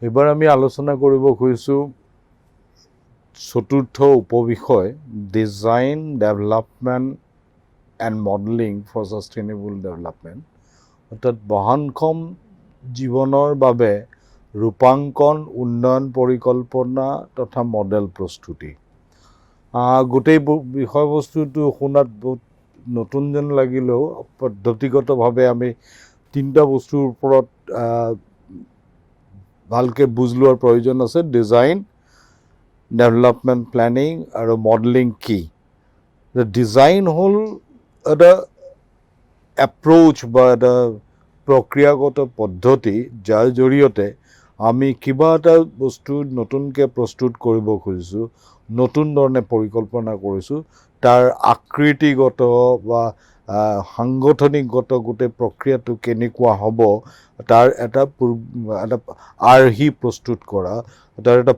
এবাৰ আমি আলোচনা কৰিব খুজিছোঁ চতুৰ্থ উপবিষয় design development and modelling for sustainable development অৰ্থাৎ বহনক্ষম জীৱনৰ বাবে ৰূপাংকন উন্নয়ন পৰিকল্পনা তথা মডেল প্ৰস্তুতি। গোটেই বিষয়বস্তুটো শুনাত বহুত নতুন যেন লাগিলেও পদ্ধতিগতভাৱে আমি তিনিটা বস্তুৰ ওপৰত ভালকৈ বুজ লোৱাৰ প্ৰয়োজন আছে। ডিজাইন ডেভেলপমেণ্ট প্লেনিং আৰু মডেলিং কি। ডিজাইন হ'ল এটা এপ্ৰ'চ বা এটা প্ৰক্ৰিয়াগত পদ্ধতি যাৰ জৰিয়তে আমি কিবা এটা বস্তু নতুনকৈ প্ৰস্তুত কৰিব খুজিছোঁ, নতুন ধৰণে পৰিকল্পনা কৰিছোঁ, তাৰ আকৃতিগত বা সাংগঠনিকগত গোটেই প্ৰক্ৰিয়াটো কেনেকুৱা হ'ব তাৰ এটা আৰ্হি প্ৰস্তুত কৰা, তাৰ এটা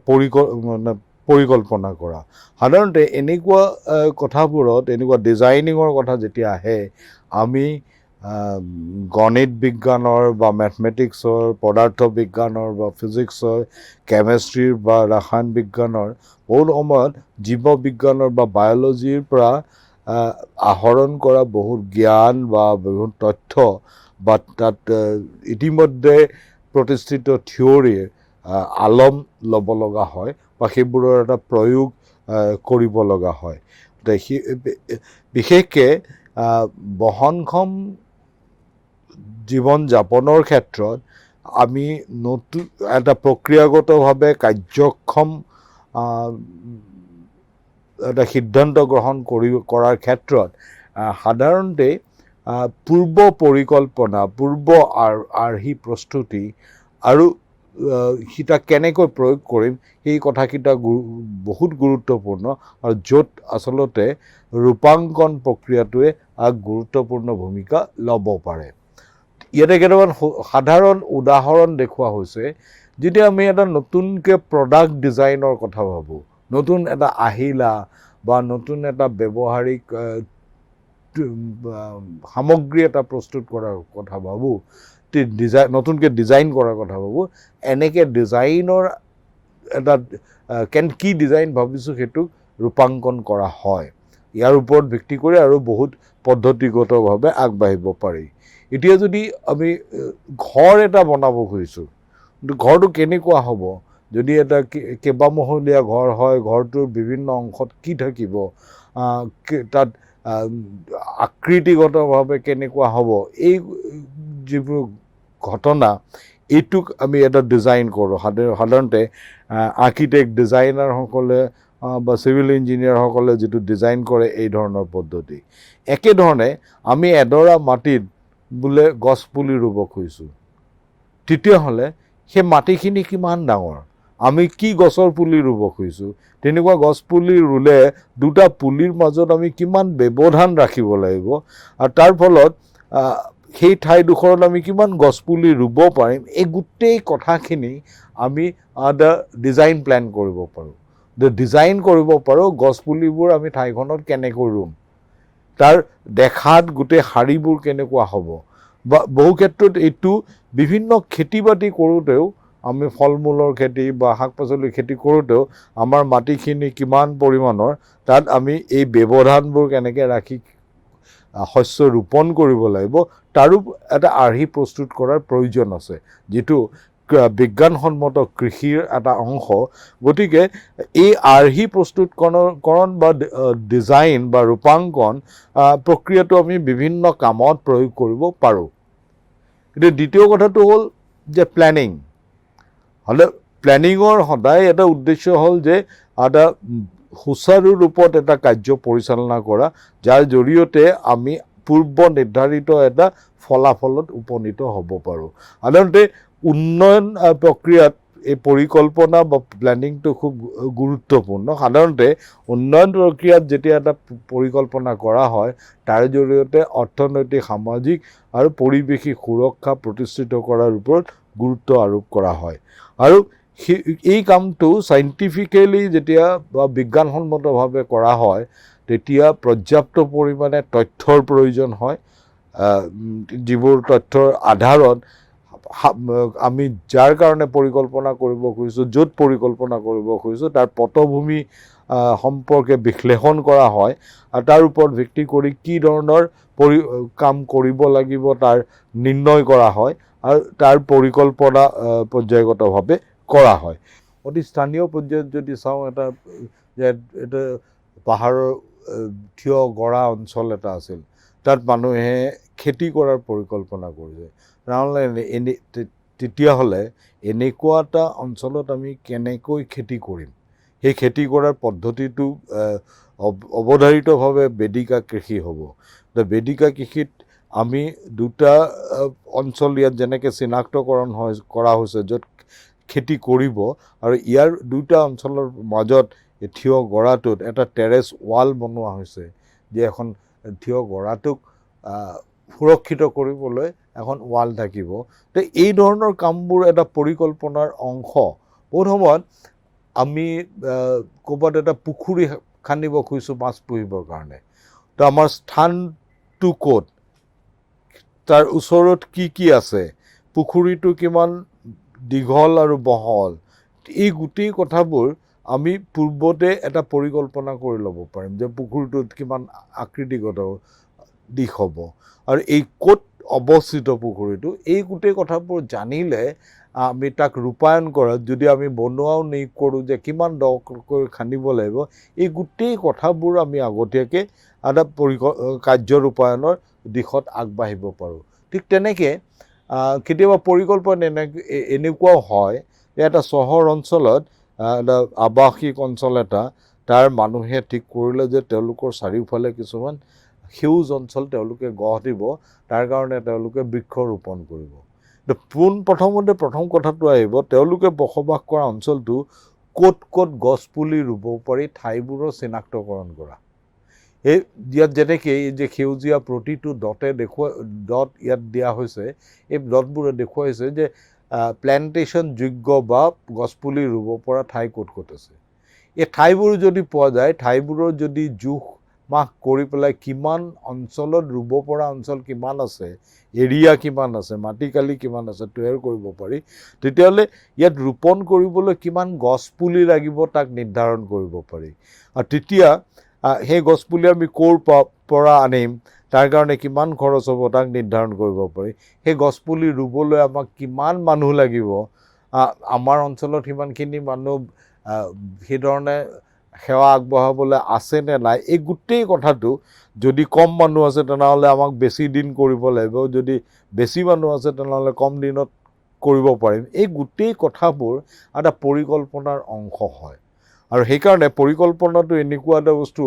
পৰিকল্পনা কৰা। সাধাৰণতে এনেকুৱা কথাবোৰত এনেকুৱা ডিজাইনিঙৰ কথা যেতিয়া আহে আমি গণিত বিজ্ঞানৰ বা মেথমেটিক্সৰ, পদাৰ্থ বিজ্ঞানৰ বা ফিজিক্সৰ, কেমেষ্ট্ৰিৰ বা ৰসায়ন বিজ্ঞানৰ, বহুত সময়ত জীৱ বিজ্ঞানৰ বা বায়'লজিৰ পৰা আহৰণ কৰা বহুত জ্ঞান বা বহুত তথ্য বা তাত ইতিমধ্যে প্ৰতিষ্ঠিত থিয়ৰীৰ আলম ল'ব লগা হয় বা সেইবোৰৰ এটা প্ৰয়োগ কৰিব লগা হয়। বিশেষকৈ বহনক্ষম জীৱন যাপনৰ ক্ষেত্ৰত আমি নতুন এটা প্ৰক্ৰিয়াগতভাৱে কাৰ্যক্ষম এটা সিদ্ধান্ত গ্ৰহণ কৰাৰ ক্ষেত্ৰত সাধাৰণতে পূৰ্ব পৰিকল্পনা, পূৰ্ব আৰ্হি প্ৰস্তুতি আৰু সিটা কেনেকৈ প্ৰয়োগ কৰিম সেই কথাকেইটা বহুত গুৰুত্বপূৰ্ণ আৰু য'ত আচলতে ৰূপাংকন প্ৰক্ৰিয়াটোৱে গুৰুত্বপূৰ্ণ ভূমিকা ল'ব পাৰে। ইয়াতে কেইটামান সাধাৰণ উদাহৰণ দেখুওৱা হৈছে। যেতিয়া আমি এটা নতুনকৈ প্ৰডাক্ট ডিজাইনৰ কথা ভাবোঁ, নতুন এটা আহিলা বা নতুন এটা ব্যৱহাৰিক সামগ্ৰী এটা প্ৰস্তুত কৰাৰ কথা ভাবোঁ, নতুনকৈ ডিজাইন কৰাৰ কথা ভাবোঁ, এনেকৈ ডিজাইনৰ এটা কি ডিজাইন ভাবিছোঁ সেইটোক ৰূপাংকন কৰা হয়। ইয়াৰ ওপৰত ভিত্তি কৰি আৰু বহুত পদ্ধতিগতভাৱে আগবাঢ়িব পাৰি। এতিয়া যদি আমি ঘৰ এটা বনাব খুজিছোঁ, কিন্তু ঘৰটো কেনেকুৱা হ'ব, যদি এটা কেইবামহলীয়া ঘৰ হয়, ঘৰটোৰ বিভিন্ন অংশত কি থাকিব, তাত আকৃতিগতভাৱে কেনেকুৱা হ'ব, এই যিবোৰ ঘটনা এইটোক আমি এটা ডিজাইন কৰোঁ। সাধাৰণতে আৰ্কিটেক্ট ডিজাইনাৰসকলে বা চিভিল ইঞ্জিনিয়াৰসকলে যিটো ডিজাইন কৰে এই ধৰণৰ পদ্ধতি। একেধৰণে আমি এডৰা মাটিত বোলে গছ পুলি ৰুব খুজিছোঁ, তেতিয়াহ'লে সেই মাটিখিনি কিমান ডাঙৰ, আমি কি গছৰ পুলি ৰুব খুজিছোঁ, তেনেকুৱা গছ পুলি ৰুলে দুটা পুলিৰ মাজত আমি কিমান ব্যৱধান ৰাখিব লাগিব আৰু তাৰ ফলত সেই ঠাইডোখৰত আমি কিমান গছপুলি ৰুব পাৰিম, এই গোটেই কথাখিনি আমি এটা ডিজাইন প্লেন কৰিব পাৰোঁ। ডিজাইন কৰিব পাৰোঁ গছপুলিবোৰ আমি ঠাইখনত কেনেকৈ ৰুম, তাৰ দেখাত গোটেই শাৰীবোৰ কেনেকুৱা হ'ব। বা বহু ক্ষেত্ৰত এইটো বিভিন্ন খেতি বাতি কৰোঁতেও, আমি ফল মূলৰ খেতি বা শাক পাচলিৰ খেতি কৰোঁতেও আমাৰ মাটিখিনি কিমান পৰিমাণৰ, তাত আমি এই ব্যৱধানবোৰ কেনেকৈ ৰাখি শস্য ৰোপণ কৰিব লাগিব তাৰো এটা আৰ্হি প্ৰস্তুত কৰাৰ প্ৰয়োজন আছে, যিটো বিজ্ঞানসন্মত কৃষিৰ এটা অংশ। গতিকে এই আৰ্হি প্ৰস্তুতকৰণ বা ডিজাইন বা ৰূপাংকন প্ৰক্ৰিয়াটো আমি বিভিন্ন কামত প্ৰয়োগ কৰিব পাৰোঁ। এতিয়া দ্বিতীয় কথাটো হ'ল যে প্লেনিং। হ'লে প্লেনিঙৰ সদায় এটা উদ্দেশ্য হ'ল যে এটা সুচাৰু ৰূপত এটা কাৰ্য পৰিচালনা কৰা, যাৰ জৰিয়তে আমি পূৰ্ব নিৰ্ধাৰিত এটা ফলাফলত উপনীত হ'ব পাৰোঁ। সাধাৰণতে উন্নয়ন প্ৰক্ৰিয়াত এই পৰিকল্পনা বা প্লেনিংটো খুব গুৰুত্বপূৰ্ণ। সাধাৰণতে উন্নয়ন প্ৰক্ৰিয়াত যেতিয়া এটা পৰিকল্পনা কৰা হয়, তাৰ জৰিয়তে অৰ্থনৈতিক, সামাজিক আৰু পৰিৱেশিক সুৰক্ষা প্ৰতিষ্ঠিত কৰাৰ ওপৰত গুৰুত্ব আৰোপ কৰা হয়। আৰু এই কামটো চাইণ্টিফিকেলি যেতিয়া বা বিজ্ঞানসন্মতভাৱে কৰা হয়, তেতিয়া পৰ্যাপ্ত পৰিমাণে তথ্যৰ প্ৰয়োজন হয়, যিবোৰ তথ্যৰ আধাৰত আমি যাৰ কাৰণে পৰিকল্পনা কৰিব খুজিছোঁ, য'ত পৰিকল্পনা কৰিব খুজিছোঁ তাৰ পটভূমি সম্পৰ্কে বিশ্লেষণ কৰা হয় আৰু তাৰ ওপৰত ভিত্তি কৰি কি ধৰণৰ কাম কৰিব লাগিব তাৰ নিৰ্ণয় কৰা হয় আৰু তাৰ পৰিকল্পনা পৰ্যায়গতভাৱে কৰা হয়। অতি স্থানীয় পৰ্যায়ত যদি চাওঁ এটা পাহাৰৰ থিয় গড়া অঞ্চল এটা আছিল, তাত মানুহে খেতি কৰাৰ পৰিকল্পনা কৰিছে। তেতিয়াহ'লে এনেকুৱা এটা অঞ্চলত আমি কেনেকৈ খেতি কৰিম, সেই খেতি কৰাৰ পদ্ধতিটো অৱধাৰিতভাৱে বেদিকা কৃষি হ'ব। বেদিকা কৃষিত আমি দুটা অঞ্চল ইয়াত যেনেকৈ চিনাক্তকৰণ কৰা হৈছে য'ত খেতি কৰিব, আৰু ইয়াৰ দুটা অঞ্চলৰ মাজত থিয় গড়াটোত এটা টেৰেছ ৱাল বনোৱা হৈছে, যে এখন থিয় গড়াটোক সুৰক্ষিত কৰিবলৈ এখন ৱাল থাকিব। তো এই ধৰণৰ কামবোৰ এটা পৰিকল্পনাৰ অংশ। বহুত সময়ত আমি ক'ৰবাত এটা পুখুৰী খান্দিব খুজিছোঁ মাছ পুহিবৰ কাৰণে, তো আমাৰ স্থানটো ক'ত, তাৰ ওচৰত কি আছে, পুখুৰীটো কিমান দীঘল আৰু বহল, এই গোটেই কথাবোৰ আমি পূৰ্বতে এটা পৰিকল্পনা কৰি ল'ব পাৰিম যে পুখুৰীটোত কিমান আকৃতিগত দিশ হ'ব আৰু এই ক'ত অৱস্থিত পুখুৰীটো। এই গোটেই কথাবোৰ জানিলে আমি তাক ৰূপায়ণ কৰাত, যদি আমি বনোৱাও কৰোঁ যে কিমান দকৈ খান্দিব লাগিব, এই গোটেই কথাবোৰ আমি আগতীয়াকৈ এটা কাৰ্য ৰূপায়ণৰ দিশত আগবাঢ়িব পাৰোঁ। ঠিক তেনেকৈ কেতিয়াবা পৰিকল্পনা এনেকুৱাও হয় যে এটা চহৰ অঞ্চলত এটা আৱাসিক অঞ্চল তাৰ মানুহে ঠিক কৰিলে যে তেওঁলোকৰ চাৰিওফালে কিছুমান সেউজ অঞ্চল তেওঁলোকে গঢ় দিব, তাৰ কাৰণে তেওঁলোকে বৃক্ষ ৰোপণ কৰিব। প্ৰথম কথাটো আহিব, তেওঁলোকে বসবাস কৰা অঞ্চলটো ক'ত ক'ত গছপুলি ৰুব পাৰি ঠাইবোৰৰ চিনাক্তকৰণ কৰা। ইয়াত যেনেকৈ এই যে সেউজীয়া প্ৰতিটো দট ইয়াত দিয়া হৈছে, এই দটবোৰে দেখুৱাইছে যে প্লেণ্টেশ্যন যোগ্য বা গছপুলি ৰুব পৰা ঠাই ক'ত ক'ত আছে। এই ঠাইবোৰ যদি পোৱা যায়, ঠাইবোৰৰ যদি জোখ মাখ কৰি পেলাই কিমান অঞ্চলত ৰুব পৰা অঞ্চল কিমান আছে, এৰিয়া কিমান আছে, মাটিকালি কিমান আছে তৈয়াৰ কৰিব পাৰি, তেতিয়াহ'লে ইয়াত ৰোপণ কৰিবলৈ কিমান গছপুলি লাগিব তাক নিৰ্ধাৰণ কৰিব পাৰি। আৰু তেতিয়া সেই গছপুলি আমি ক'ৰ পৰা আনিম, তাৰ কাৰণে কিমান খৰচ হ'ব তাক নিৰ্ধাৰণ কৰিব পাৰি। সেই গছপুলি ৰুবলৈ আমাক কিমান মানুহ লাগিব, আমাৰ অঞ্চলত সিমানখিনি মানুহ সেইধৰণে সেৱা আগবঢ়াবলৈ আছে নে নাই, এই গোটেই কথাটো যদি কম মানুহ আছে তেনেহ'লে আমাক বেছি দিন কৰিব লাগিব, যদি বেছি মানুহ আছে তেনেহ'লে কম দিনত কৰিব পাৰিম। এই গোটেই কথাবোৰ এটা পৰিকল্পনাৰ অংশ হয়। আৰু সেইকাৰণে পৰিকল্পনাটো এনেকুৱা এটা বস্তু,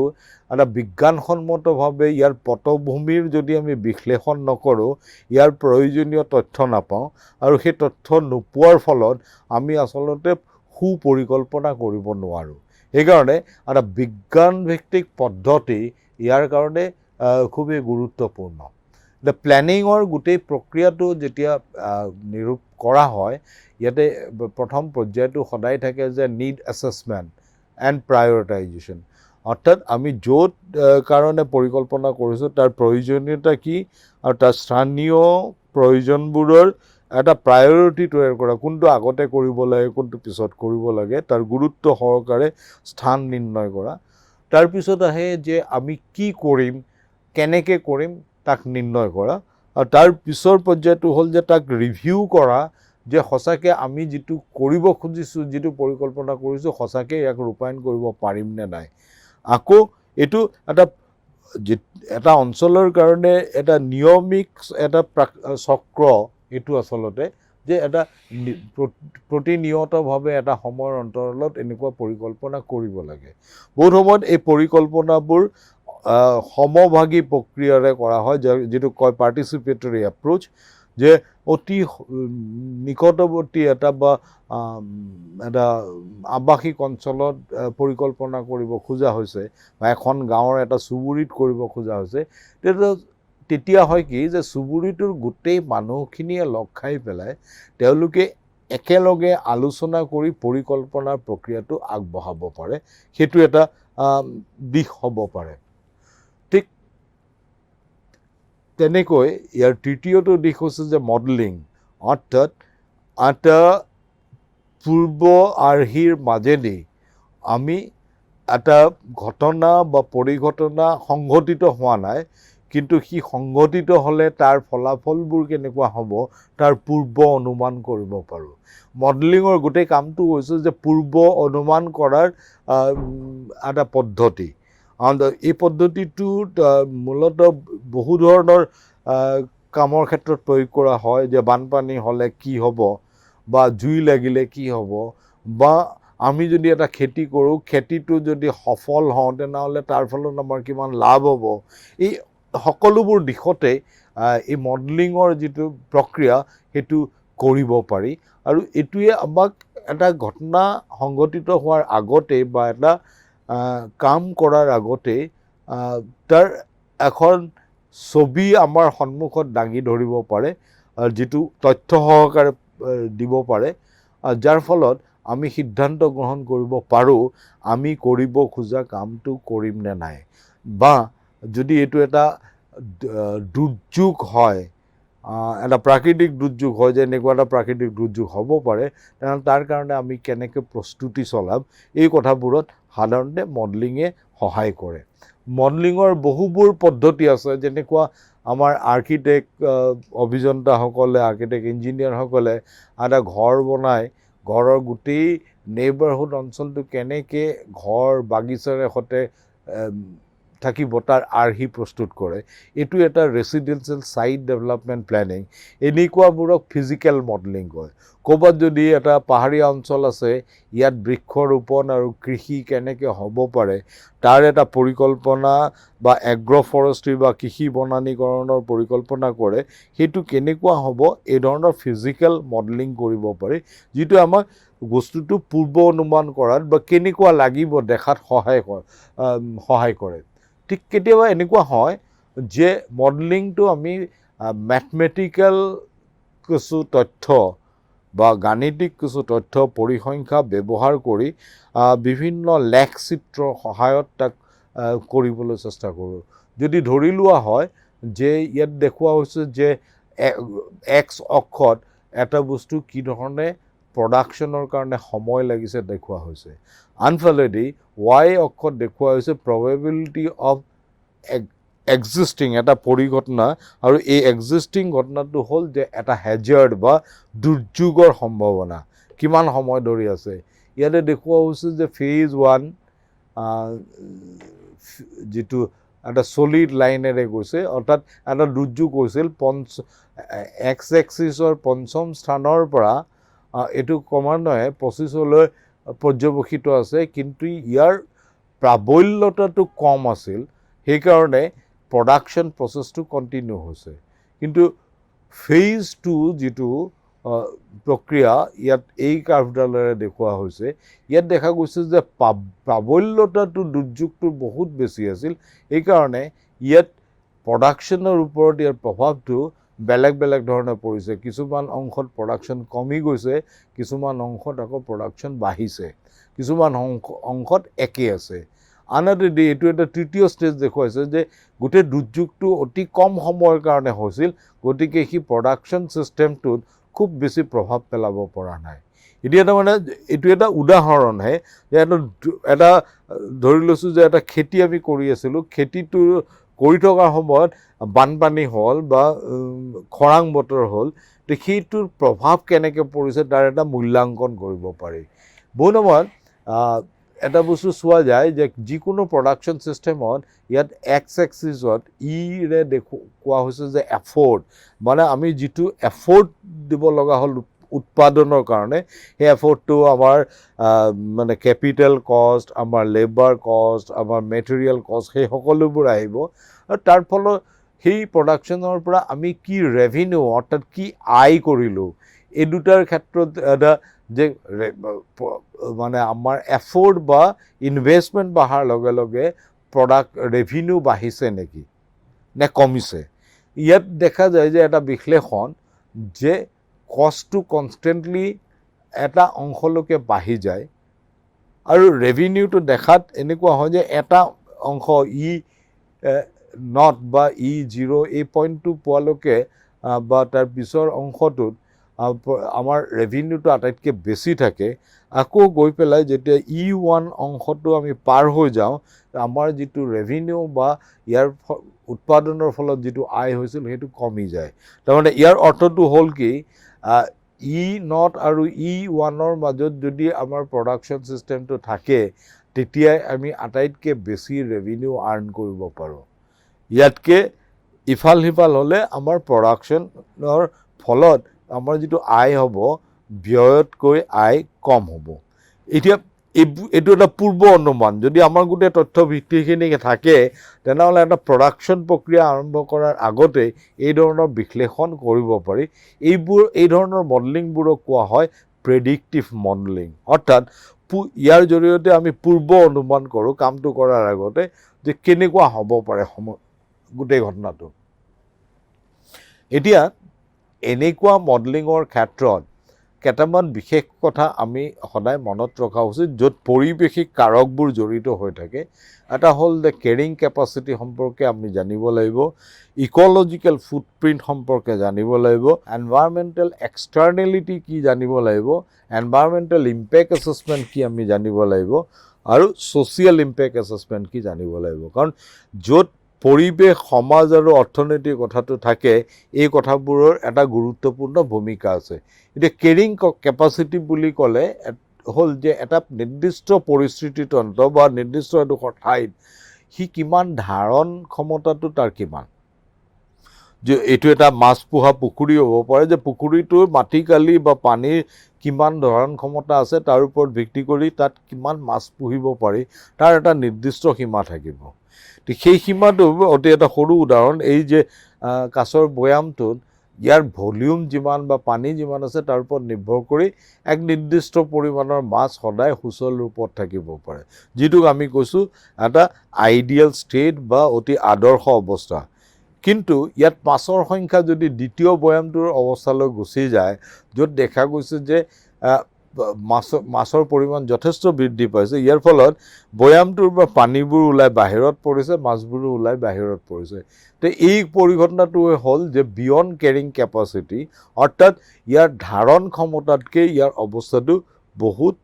এটা বিজ্ঞানসন্মতভাৱে ইয়াৰ পটভূমিৰ যদি আমি বিশ্লেষণ নকৰোঁ, ইয়াৰ প্ৰয়োজনীয় তথ্য নাপাওঁ, আৰু সেই তথ্য নোপোৱাৰ ফলত আমি আচলতে সুপৰিকল্পনা কৰিব নোৱাৰোঁ। সেইকাৰণে এটা বিজ্ঞানভিত্তিক পদ্ধতি ইয়াৰ কাৰণে খুবেই গুৰুত্বপূৰ্ণ। প্লেনিঙৰ গোটেই প্ৰক্ৰিয়াটো যেতিয়া নিৰূপ কৰা হয়, ইয়াতে প্ৰথম পৰ্যায়টো সদায় থাকে যে নিড এছেছমেণ্ট এণ্ড প্ৰায়ৰিটাইজেশ্যন। অৰ্থাৎ আমি য'ত কাৰণে পৰিকল্পনা কৰিছোঁ তাৰ প্ৰয়োজনীয়তা কি আৰু তাৰ স্থানীয় প্ৰয়োজনবোৰৰ এটা প্ৰায়ৰিটি তৈয়াৰ কৰা, কোনটো আগতে কৰিব লাগে কোনটো পিছত কৰিব লাগে, তাৰ গুৰুত্ব সহকাৰে স্থান নিৰ্ণয় কৰা। তাৰপিছত আহে যে আমি কি কৰিম, কেনেকৈ কৰিম তাক নিৰ্ণয় কৰা, আৰু তাৰ পিছৰ পৰ্যায়টো হ'ল যে তাক ৰিভিউ কৰা, যে সঁচাকৈ আমি যিটো কৰিব খুজিছোঁ, যিটো পৰিকল্পনা কৰিছোঁ, সঁচাকৈ ইয়াক ৰূপায়ণ কৰিব পাৰিম নে নাই। আকৌ এইটো এটা অঞ্চলৰ কাৰণে এটা নিয়মিক এটা চক্ৰ, এইটো আচলতে যে এটা প্ৰতিনিয়তভাৱে এটা সময়ৰ অন্তৰালত এনেকুৱা পৰিকল্পনা কৰিব লাগে। বহুত সময়ত এই পৰিকল্পনাবোৰ সমভাগী প্ৰক্ৰিয়াৰে কৰা হয়, যিটো কয় পাৰ্টিচিপেটৰী এপ্ৰ'চ, যে অতি নিকটৱৰ্তী এটা আৱাসিক অঞ্চলত পৰিকল্পনা কৰিব খোজা হৈছে বা এখন গাঁৱৰ এটা চুবুৰীত কৰিব খোজা হৈছে, তেতিয়া হয় কি যে চুবুৰীটোৰ গোটেই মানুহখিনিয়ে লগ খাই পেলাই তেওঁলোকে একেলগে আলোচনা কৰি পৰিকল্পনাৰ প্ৰক্ৰিয়াটো আগবঢ়াব পাৰে। সেইটো এটা দিশ হ'ব পাৰে। ঠিক তেনেকৈ ইয়াৰ তৃতীয়টো দিশ হৈছে যে মডেলিং, অৰ্থাৎ এটা পূৰ্ব আৰ্হিৰ মাজেদি আমি এটা ঘটনা বা পৰিঘটনা সংঘটিত হোৱা নাই, কিন্তু সি সংঘটিত হ'লে তাৰ ফলাফলবোৰ কেনেকুৱা হ'ব তাৰ পূৰ্ব অনুমান কৰিব পাৰোঁ। মডেলিঙৰ গোটেই কামটো হৈছে যে পূৰ্ব অনুমান কৰাৰ এটা পদ্ধতি। এই পদ্ধতিটোত মূলতঃ বহু ধৰণৰ কামৰ ক্ষেত্ৰত প্ৰয়োগ কৰা হয়, যে বানপানী হ'লে কি হ'ব বা জুই লাগিলে কি হ'ব, বা আমি যদি এটা খেতি কৰোঁ, খেতিটো যদি সফল হওঁ তেনেহ'লে তাৰ ফলত আমাৰ কিমান লাভ হ'ব। এই সকলোবোৰ দিশতে এই মডেলিঙৰ যিটো প্ৰক্ৰিয়া সেইটো কৰিব পাৰি। আৰু এইটোৱে আমাক এটা ঘটনা সংঘটিত হোৱাৰ আগতে বা এটা কাম কৰাৰ আগতে তাৰ এখন ছবি আমাৰ সন্মুখত দাঙি ধৰিব পাৰে, যিটো তথ্য সহকাৰে দিব পাৰে, যাৰ ফলত আমি সিদ্ধান্ত গ্ৰহণ কৰিব পাৰোঁ আমি কৰিব খোজা কামটো কৰিম নে নাই। বা যদি এইটো এটা দুৰ্যোগ হয়, এটা প্ৰাকৃতিক দুৰ্যোগ হয়, যে এনেকুৱা এটা প্ৰাকৃতিক দুৰ্যোগ হ'ব পাৰে, তেনেহ'লে তাৰ কাৰণে আমি কেনেকৈ প্ৰস্তুতি চলাম, এই কথাবোৰত সাধাৰণতে মডেলিঙে সহায় কৰে। মডেলিঙৰ বহুবোৰ পদ্ধতি আছে, যেনেকুৱা আমাৰ আৰ্কিটেক্ট অভিযন্তাসকলে, আৰ্কিটেক্ট ইঞ্জিনিয়াৰসকলে এটা ঘৰ বনাই ঘৰৰ গোটেই নেইবাৰহুড অঞ্চলটো কেনেকৈ ঘৰ বাগিচাৰে সৈতে থাকিব তাৰ আৰ্হি প্ৰস্তুত কৰে। এইটো এটা ৰেচিডেঞ্চিয়েল ছাইট ডেভেলপমেণ্ট প্লেনিং। এনেকুৱাবোৰক ফিজিকেল মডেলিং কয়। ক'ৰবাত যদি এটা পাহাৰীয়া অঞ্চল আছে, ইয়াত বৃক্ষৰোপণ আৰু কৃষি কেনেকৈ হ'ব পাৰে তাৰ এটা পৰিকল্পনা বা এগ্ৰ' ফৰেষ্ট্ৰি বা কৃষি বনানীকৰণৰ পৰিকল্পনা কৰে, সেইটো কেনেকুৱা হ'ব এই ধৰণৰ ফিজিকেল মডেলিং কৰিব পাৰি, যিটো আমাক বস্তুটো পূৰ্ব অনুমান কৰাত বা কেনেকুৱা লাগিব দেখাত সহায় কৰে। ঠিক কেতিয়াবা এনেকুৱা হয় যে মডেলিংটো আমি মেথমেটিকেল কিছু তথ্য বা গাণিতিক কিছু তথ্য পৰিসংখ্যা ব্যৱহাৰ কৰি বিভিন্ন লেখচিত্ৰৰ সহায়ত তাক কৰিবলৈ চেষ্টা কৰোঁ। যদি ধৰি লোৱা হয় যে ইয়াত দেখুওৱা হৈছে যে এক্স অক্ষত এটা বস্তু কি ধৰণে প্ৰডাকশ্যনৰ কাৰণে সময় লাগিছে দেখুওৱা হৈছে, আনফালেদি ৱাই অক্ষত দেখুওৱা হৈছে প্ৰবেবিলিটি অফ এক্সিষ্টিং এটা পৰিঘটনা, আৰু এই এক্সিষ্টিং ঘটনাটো হ'ল যে এটা হেজাৰ্ড বা দুৰ্যোগৰ সম্ভাৱনা কিমান সময় ধৰি আছে। ইয়াতে দেখুওৱা হৈছে যে ফেজ 1 যিটো এটা ছলিড লাইনেৰে গৈছে, অৰ্থাৎ এটা দুৰ্যোগ হৈছিল এক্স এক্সিছৰ 5ম স্থানৰ পৰা এইটো ক্ৰমান্বয়ে 25লৈ পৰ্যবেক্ষিত আছে, কিন্তু ইয়াৰ প্ৰাবল্যতাটো কম আছিল, সেইকাৰণে প্ৰডাকশ্যন প্ৰচেছটো কণ্টিনিউ হৈছে। কিন্তু ফেজ 2 যিটো প্ৰক্ৰিয়া ইয়াত এই কাৰ্ভডালেৰে দেখুওৱা হৈছে, ইয়াত দেখা গৈছে যে প্ৰাবল্যতাটো দুৰ্যোগটো বহুত বেছি আছিল, এইকাৰণে ইয়াত প্ৰডাকশ্যনৰ ওপৰত ইয়াৰ প্ৰভাৱটো বেলেগ বেলেগ ধৰণে পৰিছে। কিছুমান অংশত প্ৰডাকশ্যন কমি গৈছে, কিছুমান অংশত আকৌ প্ৰডাকশ্যন বাঢ়িছে, কিছুমান অংশত একেই আছে। আনহাতে এইটো এটা তৃতীয় ষ্টেজ দেখুৱাইছে যে গোটেই দুৰ্যোগটো অতি কম সময়ৰ কাৰণে হৈছিল, গতিকে সি প্ৰডাকশ্যন ছিষ্টেমটোত খুব বেছি প্ৰভাৱ পেলাব পৰা নাই। এতিয়া তাৰমানে এইটো এটা উদাহৰণহে, যে এটা ধৰি লৈছোঁ যে এটা খেতি আমি কৰি আছিলোঁ, খেতিটো কৰি থকাৰ সময়ত বানপানী হ'ল বা খৰাং বতৰ হ'ল, সেইটোৰ প্ৰভাৱ কেনেকৈ পৰিছে তাৰ এটা মূল্যাংকন কৰিব পাৰি। বহু সময়ত এটা বস্তু চোৱা যায় যে যিকোনো প্ৰডাকশ্যন ছিষ্টেমত ইয়াত এক্স এক্সিছত ইৰে কোৱা হৈছে যে এফৰ্ট, মানে আমি যিটো এফৰ্ট দিব লগা হ'ল উৎপাদনৰ কাৰণে, সেই এফৰ্টটো আমাৰ মানে কেপিটেল কষ্ট, আমাৰ লেবাৰ কষ্ট, আমাৰ মেটেৰিয়েল কষ্ট, সেই সকলোবোৰ আহিব। আৰু তাৰ ফলত সেই প্ৰডাকশ্যনৰ পৰা আমি কি ৰেভিনিউ অৰ্থাৎ কি আয় কৰিলোঁ, এই দুটাৰ ক্ষেত্ৰত এটা যে মানে আমাৰ এফৰ্ট বা ইনভেষ্টমেণ্ট বঢ়াৰ লগে লগে ৰেভিনিউ বাঢ়িছে নেকি নে কমিছে। ইয়াত দেখা যায় যে এটা বিশ্লেষণ যে কষ্টটো কনষ্টেণ্টলি এটা অংশলৈকে বাঢ়ি যায়, আৰু ৰেভিনিউটো দেখাত এনেকুৱা হয় যে এটা অংশ নট বা 0 এই পইণ্টটো পোৱালৈকে বা তাৰ পিছৰ অংশটোত আমাৰ ৰেভিনিউটো আটাইতকৈ বেছি থাকে আকৌ গৈ পেলাই যেতিয়া E1 অংশটো আমি পাৰ হৈ যাওঁ আমাৰ যিটো ৰেভিনিউ বা ইয়াৰ উৎপাদনৰ ফলত যিটো আয় হৈছিল সেইটো কমি যায় তাৰমানে ইয়াৰ অৰ্থটো হ'ল কি E0 আৰু E1ৰ মাজত যদি আমাৰ প্ৰডাকশ্যন ছিষ্টেমটো থাকে তেতিয়াই আমি আটাইতকৈ বেছি ৰেভিনিউ আৰ্ণ কৰিব পাৰোঁ ইয়াতকৈ ইফাল সিফাল হ'লে আমাৰ প্ৰডাকশ্যনৰ ফলত আমাৰ যিটো আয় হ'ব ব্যয়তকৈ আয় কম হ'ব এতিয়া এইটো এটা পূৰ্ব অনুমান যদি আমাৰ গোটেই তথ্য ভিত্তিখিনি থাকে তেনেহ'লে এটা প্ৰডাকশ্যন প্ৰক্ৰিয়া আৰম্ভ কৰাৰ আগতে এই ধৰণৰ বিশ্লেষণ কৰিব পাৰি এই ধৰণৰ মডেলিংবোৰক কোৱা হয় প্ৰেডিক্টিভ মডেলিং অৰ্থাৎ ইয়াৰ জৰিয়তে আমি পূৰ্ব অনুমান কৰোঁ কামটো কৰাৰ আগতে যে কেনেকুৱা হ'ব পাৰে গোটেই ঘটনাটো এতিয়া এনেকুৱা মডেলিঙৰ ক্ষেত্ৰত কেইটামান বিশেষ কথা আমি সদায় মনত ৰখা উচিত য'ত পৰিৱেশিক কাৰকবোৰ জড়িত হৈ থাকে এটা হ'ল যে কেৰিং কেপাচিটি সম্পৰ্কে আমি জানিব লাগিব ইক'লজিকেল ফুটপ্ৰিণ্ট সম্পৰ্কে জানিব লাগিব এনভাইৰমেণ্টেল এক্সটাৰ্নেলিটি কি জানিব লাগিব এনভাইৰমেণ্টেল ইম্পেক্ট এছেছমেণ্ট কি আমি জানিব লাগিব আৰু ছ'চিয়েল ইম্পেক্ট এছেছমেণ্ট কি জানিব লাগিব কাৰণ য'ত পৰিৱেশ সমাজ আৰু অৰ্থনীতিৰ কথাটো থাকে এই কথাবোৰৰ এটা গুৰুত্বপূৰ্ণ ভূমিকা আছে এতিয়া কেৰিং কেপাচিটি বুলি ক'লে হ'ল যে এটা নিৰ্দিষ্ট পৰিস্থিতিতন্ত্ৰ বা নিৰ্দিষ্ট এডোখৰ ঠাইত সি কিমান ধাৰণ ক্ষমতাটো তাৰ কিমান যে এইটো এটা মাছ পোহা পুখুৰী হ'ব পাৰে যে পুখুৰীটোৰ মাটিকালি বা পানীৰ কিমান ধাৰণ ক্ষমতা আছে তাৰ ওপৰত ভিত্তি কৰি তাত কিমান মাছ পুহিব পাৰি তাৰ এটা নিৰ্দিষ্ট সীমা থাকিব সেই সীমাটো অতি এটা সৰু উদাহৰণ এই যে কাছৰ বৈয়ামটোত ইয়াৰ ভলিউম যিমান বা পানী যিমান আছে তাৰ ওপৰত নিৰ্ভৰ কৰি এক নিৰ্দিষ্ট পৰিমাণৰ মাছ সদায় সুচল ৰূপত থাকিব পাৰে যিটোক আমি কৈছোঁ এটা আইডিয়েল ষ্টেট বা অতি আদৰ্শ অৱস্থা কিন্তু ইয়াত মাছৰ সংখ্যা যদি দ্বিতীয় বৈয়ামটোৰ অৱস্থালৈ গুচি যায় য'ত দেখা গৈছে যে মাছৰ পৰিমাণ যথেষ্ট বৃদ্ধি পাইছে ইয়াৰ ফলত বৈয়ামটোৰ পৰা পানীবোৰ ওলাই বাহিৰত পৰিছে মাছবোৰো ওলাই বাহিৰত পৰিছে তো এই পৰিঘটনাটোৱে হ'ল যে বিয়ণ্ড কেৰিং কেপাচিটি অৰ্থাৎ ইয়াৰ ধাৰণ ক্ষমতাতকৈ ইয়াৰ অৱস্থাটো বহুত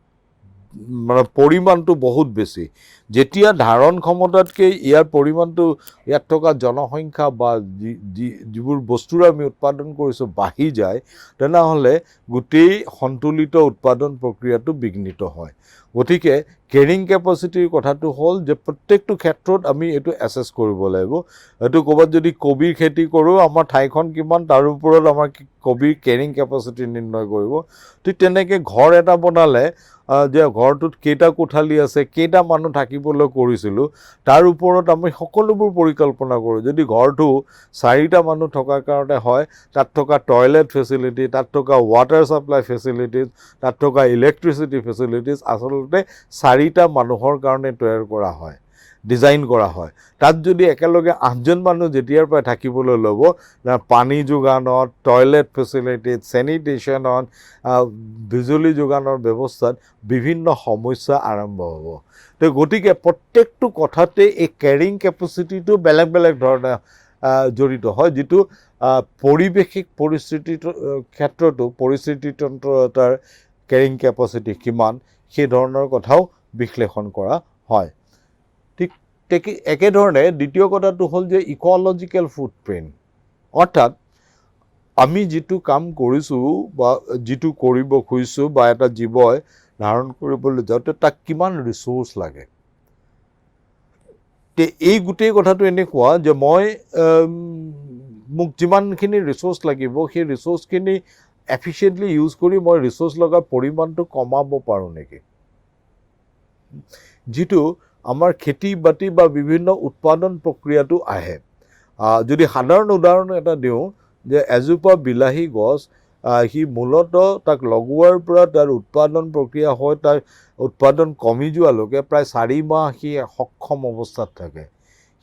মানে পৰিমাণটো বহুত বেছি যেতিয়া ধাৰণ ক্ষমতাতকৈ ইয়াৰ পৰিমাণটো ইয়াত থকা জনসংখ্যা বা যিবোৰ বস্তুৰ আমি উৎপাদন কৰিছোঁ বাঢ়ি যায় তেনেহ'লে গোটেই সন্তুলিত উৎপাদন প্ৰক্ৰিয়াটো বিঘ্নিত হয় গতিকে কেৰিং কেপাচিটিৰ কথাটো হ'ল যে প্ৰত্যেকটো ক্ষেত্ৰত আমি এইটো এছেছ কৰিব লাগিব এইটো ক'ৰবাত যদি কবিৰ খেতি কৰোঁ আমাৰ ঠাইখন কিমান তাৰ ওপৰত আমাৰ কবিৰ কেৰিং কেপাচিটি নিৰ্ণয় কৰিব ঠিক তেনেকৈ ঘৰ এটা বনালে যে ঘৰটোত কেইটা কোঠালি আছে কেইটা মানুহ থাকিবলৈ কৰিছিলোঁ তাৰ ওপৰত আমি সকলোবোৰ পৰিকল্পনা কৰোঁ যদি ঘৰটো 4টা মানুহ থকাৰ কাৰণে হয় তাত থকা টয়লেট ফেচিলিটি তাত থকা ৱাটাৰ ছাপ্লাই ফেচিলিটিজ তাত থকা ইলেক্ট্ৰিচিটি ফেচিলিটিজ আচলতে 4টা মানুহৰ কাৰণে তৈয়াৰ কৰা হয় ডিজাইন কৰা হয় তাত যদি একেলগে 8জন মানুহ যেতিয়াৰ পৰা থাকিবলৈ ল'ব পানী যোগানত টয়লেট ফেচিলিটিত চেনিটেশ্যনত বিজুলী যোগানৰ ব্যৱস্থাত বিভিন্ন সমস্যা আৰম্ভ হ'ব তো গতিকে প্ৰত্যেকটো কথাতে এই কেৰিং কেপাচিটিটো বেলেগ বেলেগ ধৰণে জড়িত হয় যিটো পৰিৱেশিক পৰিস্থিতিৰ ক্ষেত্ৰতো পৰিস্থিতিতন্ত্ৰৰ কেৰিং কেপাচিটি কিমান সেই ধৰণৰ কথাও বিশ্লেষণ কৰা হয় ঠিক একেধৰণে দ্বিতীয় কথাটো হ'ল যে ইক'লজিকেল ফুটপ্ৰিণ্ট অৰ্থাৎ আমি যিটো কাম কৰিছোঁ বা যিটো কৰিব খুজিছোঁ বা এটা জীৱই ধাৰণ কৰিবলৈ যাওঁতে তাক কিমান ৰিচোৰ্চ লাগে তে এই গোটেই কথাটো এনেকুৱা যে মই মোক যিমানখিনি ৰিচোৰ্চ লাগিব সেই ৰিচোৰ্চখিনি এফিচিয়েণ্টলি ইউজ কৰি মই ৰিচোৰ্চ লগাৰ পৰিমাণটো কমাব পাৰোঁ নেকি যিটো আমাৰ খেতি বাতি বা বিভিন্ন উৎপাদন প্ৰক্ৰিয়াটো আহে যদি সাধাৰণ উদাহৰণ এটা দিওঁ যে এজোপা বিলাহী গছ সি মূলতঃ তাক লগোৱাৰ পৰা তাৰ উৎপাদন প্ৰক্ৰিয়া হয় তাৰ উৎপাদন কমি যোৱালৈকে প্ৰায় 4 মাহ সি সক্ষম অৱস্থাত থাকে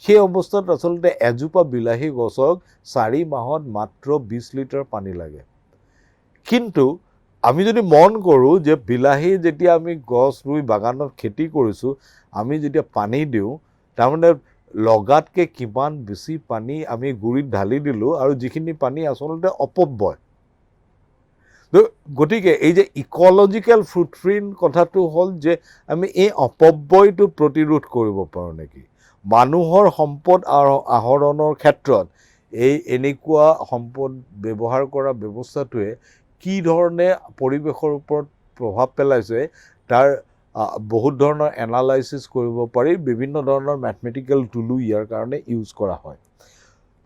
সেই অৱস্থাত আচলতে এজোপা বিলাহী গছক 4 মাহত মাত্ৰ 20 লিটাৰ পানী লাগে কিন্তু আমি যদি মন কৰোঁ যে বিলাহী যেতিয়া আমি গছ ৰুই বাগানত খেতি কৰিছোঁ আমি যেতিয়া পানী দিওঁ তাৰমানে লগাতকৈ কিমান বেছি পানী আমি গুৰিত ঢালি দিলোঁ আৰু যিখিনি পানী আচলতে অপব্যয় গতিকে এই যে ইক'লজিকেল ফুটপ্ৰিণ্ট কথাটো হ'ল যে আমি এই অপব্যয়টো প্ৰতিৰোধ কৰিব পাৰোঁ নেকি মানুহৰ সম্পদ আহৰণৰ ক্ষেত্ৰত এই এনেকুৱা সম্পদ ব্যৱহাৰ কৰা ব্যৱস্থাটোৱে কি ধৰণে পৰিৱেশৰ ওপৰত প্ৰভাৱ পেলাইছে তাৰ বহুত ধৰণৰ এনালাইচিছ কৰিব পাৰি বিভিন্ন ধৰণৰ মেথমেটিকেল টুলো ইয়াৰ কাৰণে ইউজ কৰা হয়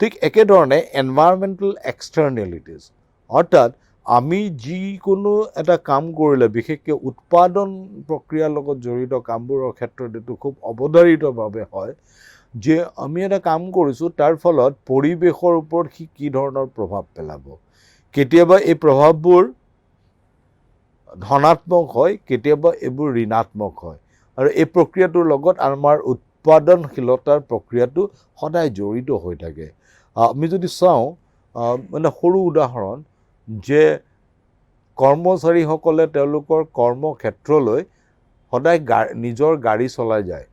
ঠিক একেধৰণে এনভাইৰনমেণ্টেল এক্সটাৰ্নেলিটিজ অৰ্থাৎ আমি যিকোনো এটা কাম কৰিলে বিশেষকৈ উৎপাদন প্ৰক্ৰিয়াৰ লগত জড়িত কামবোৰৰ ক্ষেত্ৰত এইটো খুব অৱধাৰিতভাৱে হয় যে আমি এটা কাম কৰিছোঁ তাৰ ফলত পৰিৱেশৰ ওপৰত সি কি ধৰণৰ প্ৰভাৱ পেলাব কেতিয়াবা এই প্ৰভাৱবোৰ ধনাত্মক হয় কেতিয়াবা এইবোৰ ঋণাত্মক হয় আৰু এই প্ৰক্ৰিয়াটোৰ লগত আমাৰ উৎপাদনশীলতাৰ প্ৰক্ৰিয়াটো সদায় জড়িত হৈ থাকে আমি যদি চাওঁ মানে সৰু উদাহৰণ যে কৰ্মচাৰীসকলে তেওঁলোকৰ কৰ্মক্ষেত্ৰলৈ সদায় নিজৰ গাড়ী চলাই যায়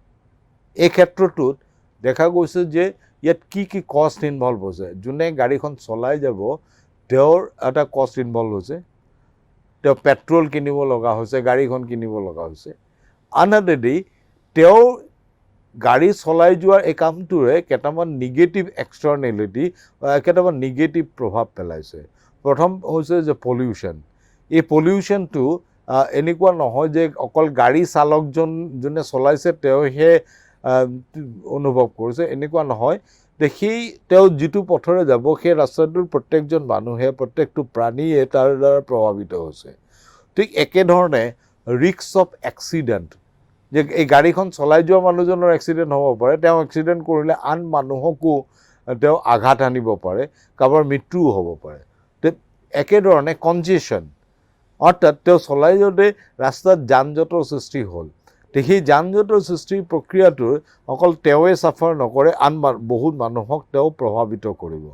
এই ক্ষেত্ৰটোত দেখা গৈছে যে ইয়াত কি কি কষ্ট ইনভলভ হৈছে যোনে গাড়ীখন চলাই যাব তেওঁৰ এটা কষ্ট ইনভলভ হৈছে তেওঁ পেট্ৰল কিনিব লগা হৈছে গাড়ীখন কিনিব লগা হৈছে আনহাতেদি তেওঁ গাড়ী চলাই যোৱাৰ এই কামটোৰে কেইটামান নিগেটিভ এক্সটাৰ্নেলিটি কেইটামান নিগেটিভ প্ৰভাৱ পেলাইছে প্ৰথম হৈছে যে পলিউশ্যন এই পলিউশ্যনটো এনেকুৱা নহয় যে অকল গাড়ী চালকজন যোনে চলাইছে তেওঁহে অনুভৱ কৰিছে এনেকুৱা নহয় যে তেওঁ যিটো পথৰে যাব সেই ৰাস্তাটোৰ প্ৰত্যেকজন মানুহে প্ৰত্যেকটো প্ৰাণীয়ে তাৰ দ্বাৰা প্ৰভাৱিত হৈছে ঠিক একেধৰণে ৰিস্ক অফ এক্সিডেণ্ট যে এই গাড়ীখন চলাই যোৱা মানুহজনৰ এক্সিডেণ্ট হ'ব পাৰে তেওঁ এক্সিডেণ্ট কৰিলে আন মানুহকো তেওঁ আঘাত আনিব পাৰে কাৰোবাৰ মৃত্যুও হ'ব পাৰে একেধৰণে কনজেশ্যন অৰ্থাৎ তেওঁ চলাই যাওঁতে ৰাস্তাত যান জঁটৰ সৃষ্টি হ'ল সেই যান জঁটৰ সৃষ্টিৰ প্ৰক্ৰিয়াটোৰ অকল তেওঁৱে চাফাৰ নকৰে আন বহুত মানুহক তেওঁ প্ৰভাৱিত কৰিব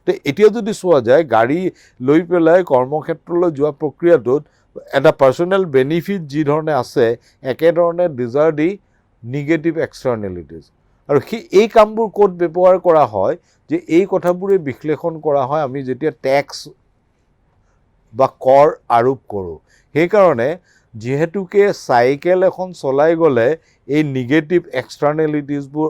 এতিয়া যদি চোৱা যায় গাড়ী লৈ পেলাই কৰ্মক্ষেত্ৰলৈ যোৱা প্ৰক্ৰিয়াটোত এটা পাৰ্চনেল বেনিফিট যি ধৰণে আছে একেধৰণে ডিজাৰ দি নিগেটিভ এক্সটাৰ্নেলিটিজ আৰু এই কামবোৰ ক'ত ব্যৱহাৰ কৰা হয় যে এই কথাবোৰে বিশ্লেষণ কৰা হয় আমি যেতিয়া টেক্স বা কৰ আৰোপ কৰোঁ সেইকাৰণে যিহেতুকে চাইকেল এখন চলাই গ'লে এই নিগেটিভ এক্সটাৰ্নেলিটিজবোৰ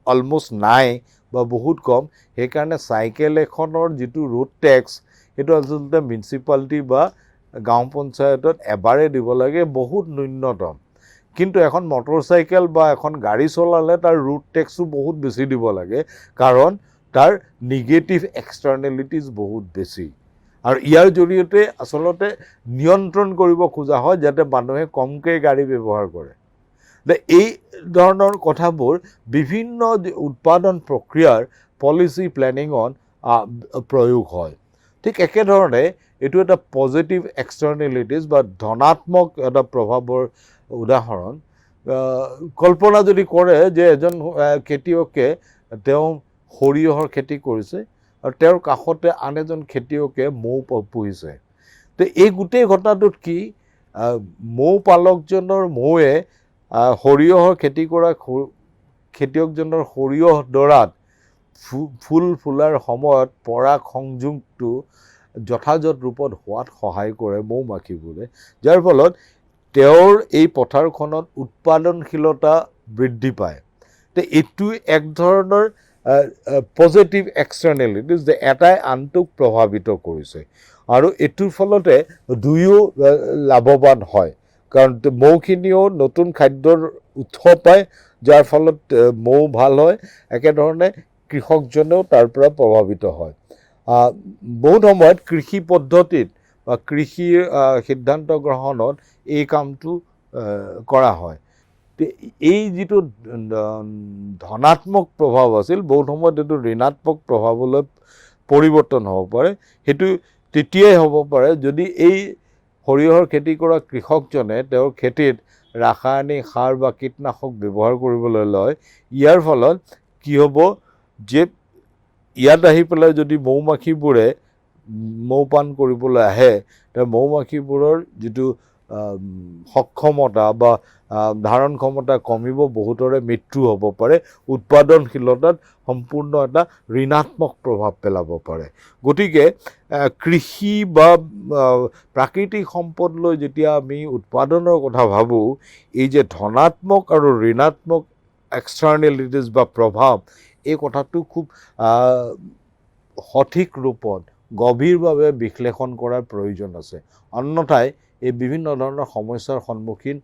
অলমষ্ট নাই বা বহুত কম সেইকাৰণে চাইকেল এখনৰ যিটো ৰোড টেক্স সেইটো আচলতে মিউনিচিপালিটি বা গাঁও পঞ্চায়তত এবাৰে দিব লাগে বহুত ন্যূনতম কিন্তু এখন মটৰচাইকেল বা এখন গাড়ী চলালে তাৰ ৰোড টেক্সো বহুত বেছি দিব লাগে কাৰণ তাৰ নিগেটিভ এক্সটাৰ্নেলিটিজ বহুত বেছি আৰু ইয়াৰ জৰিয়তে আচলতে নিয়ন্ত্ৰণ কৰিব খোজা হয় যাতে মানুহে কমকৈ গাড়ী ব্যৱহাৰ কৰে এই ধৰণৰ কথাবোৰ বিভিন্ন উৎপাদন প্ৰক্ৰিয়াৰ পলিচি প্লেনিঙত প্ৰয়োগ হয় ঠিক একেধৰণে এইটো এটা পজিটিভ এক্সটাৰ্নেলিটিজ বা ধনাত্মক এটা প্ৰভাৱৰ উদাহৰণ কল্পনা যদি কৰে যে এজন খেতিয়কে তেওঁ সৰিয়হৰ খেতি কৰিছে আৰু তেওঁৰ কাষতে আন এজন খেতিয়কে মৌ পুহিছে এই গোটেই ঘটনাটোত কি মৌ পালকজনৰ মৌৱে সৰিয়হৰ খেতি কৰা খেতিয়কজনৰ সৰিয়হ ডৰাত ফুল ফুলাৰ সময়ত পৰাগ সংযোগটো যথাযথ ৰূপত হোৱাত সহায় কৰে মৌ মাখিবোৰে যাৰ ফলত তেওঁৰ এই পথাৰখনত উৎপাদনশীলতা বৃদ্ধি পায় এইটো এক ধৰণৰ পজিটিভ এক্সটাৰ্নেলিটিজ যে এটাই আনটোক প্ৰভাৱিত কৰিছে আৰু এইটোৰ ফলতে দুয়ো লাভৱান হয় কাৰণ মৌখিনিও নতুন খাদ্যৰ উৎস পায় যাৰ ফলত মৌ ভাল হয় একেধৰণে কৃষকজনেও তাৰ পৰা প্ৰভাৱিত হয় বহুত সময়ত কৃষি পদ্ধতিত বা কৃষিৰ সিদ্ধান্ত গ্ৰহণত এই কামটো কৰা হয় এই যিটো ধনাত্মক প্ৰভাৱ আছিল বহুত সময়ত এইটো ঋণাত্মক প্ৰভাৱলৈ পৰিৱৰ্তন হ'ব পাৰে সেইটো তেতিয়াই হ'ব পাৰে যদি এই সৰিয়হৰ খেতি কৰা কৃষকজনে তেওঁৰ খেতিত ৰাসায়নিক সাৰ বা কীটনাশক ব্যৱহাৰ কৰিবলৈ লয় ইয়াৰ ফলত কি হ'ব যে ইয়াত আহি পেলাই যদি মৌমাখিবোৰে মৌপান কৰিবলৈ আহে তেওঁ মৌমাখিবোৰৰ যিটো সক্ষমতা বা ধাৰণ ক্ষমতা কমিব, বহুতৰে মৃত্যু হ'ব পাৰে, উৎপাদনশীলতাত সম্পূৰ্ণ এটা ঋণাত্মক প্ৰভাৱ পেলাব পাৰে। গতিকে কৃষি বা প্ৰাকৃতিক সম্পদ লৈ যেতিয়া আমি উৎপাদনৰ কথা ভাবোঁ, এই যে ধনাত্মক আৰু ঋণাত্মক এক্সটাৰ্নেলিটিজ বা প্ৰভাৱ, এই কথাটো খুব সঠিক ৰূপত গভীৰভাৱে বিশ্লেষণ কৰাৰ প্ৰয়োজন আছে। অন্যথাই এই বিভিন্ন ধৰণৰ সমস্যাৰ সন্মুখীন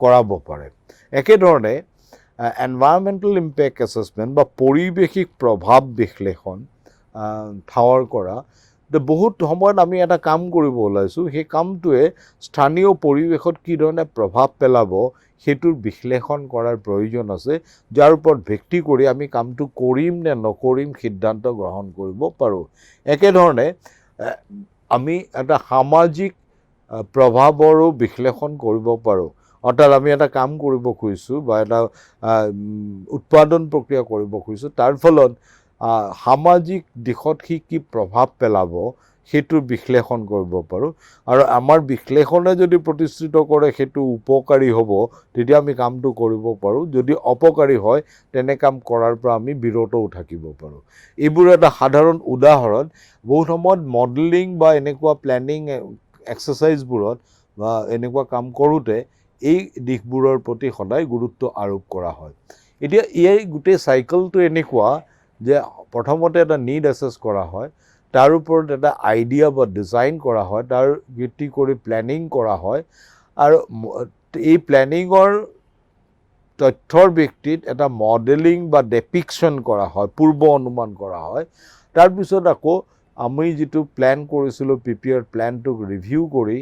কৰাব পাৰে। একেধৰণে এনভাইৰনমেণ্টেল ইম্পেক্ট এছেছমেণ্ট বা পৰিৱেশিক প্ৰভাৱ বিশ্লেষণ ঠাৱৰ কৰা, বহুত সময়ত আমি এটা কাম কৰিব ওলাইছোঁ, সেই কামটোৱে স্থানীয় পৰিৱেশত কি ধৰণে প্ৰভাৱ পেলাব সেইটোৰ বিশ্লেষণ কৰাৰ প্ৰয়োজন আছে, যাৰ ওপৰত ভিত্তি কৰি আমি কামটো কৰিম নে নকৰিম সিদ্ধান্ত গ্ৰহণ কৰিব পাৰোঁ। একেধৰণে আমি এটা সামাজিক প্ৰভাৱৰো বিশ্লেষণ কৰিব পাৰোঁ। অৰ্থাৎ আমি এটা কাম কৰিব খুজিছোঁ বা এটা উৎপাদন প্ৰক্ৰিয়া কৰিব খুজিছোঁ, তাৰ ফলত সামাজিক দিশত সি কি প্ৰভাৱ পেলাব সেইটোৰ বিশ্লেষণ কৰিব পাৰোঁ। আৰু আমাৰ বিশ্লেষণে যদি প্ৰতিষ্ঠিত কৰে সেইটো উপকাৰী হ'ব, তেতিয়া আমি কামটো কৰিব পাৰোঁ। যদি অপকাৰী হয়, তেনে কাম কৰাৰ পৰা আমি বিৰতও থাকিব পাৰোঁ। এইবোৰ এটা সাধাৰণ উদাহৰণ। বহুত সময়ত মডেলিং বা এনেকুৱা প্লেনিং এক্সাৰচাইজবোৰত বা এনেকুৱা কাম কৰোঁতে এই দিশবোৰৰ প্ৰতি সদায় গুৰুত্ব আৰোপ কৰা হয়। এতিয়া এই গোটেই চাইকেলটো এনেকুৱা যে প্ৰথমতে এটা নিড এছেছ কৰা হয়, তাৰ ওপৰত এটা আইডিয়া বা ডিজাইন কৰা হয়, তাৰ ভিত্তি কৰি প্লেনিং কৰা হয়, আৰু এই প্লেনিঙৰ তথ্যৰ ভিত্তিত এটা মডেলিং বা ডেপিকশ্যন কৰা হয়, পূৰ্ব অনুমান কৰা হয়। তাৰপিছত আকৌ আমি যিটো প্লেন কৰিছিলোঁ PPR প্লেনটোক ৰিভিউ কৰি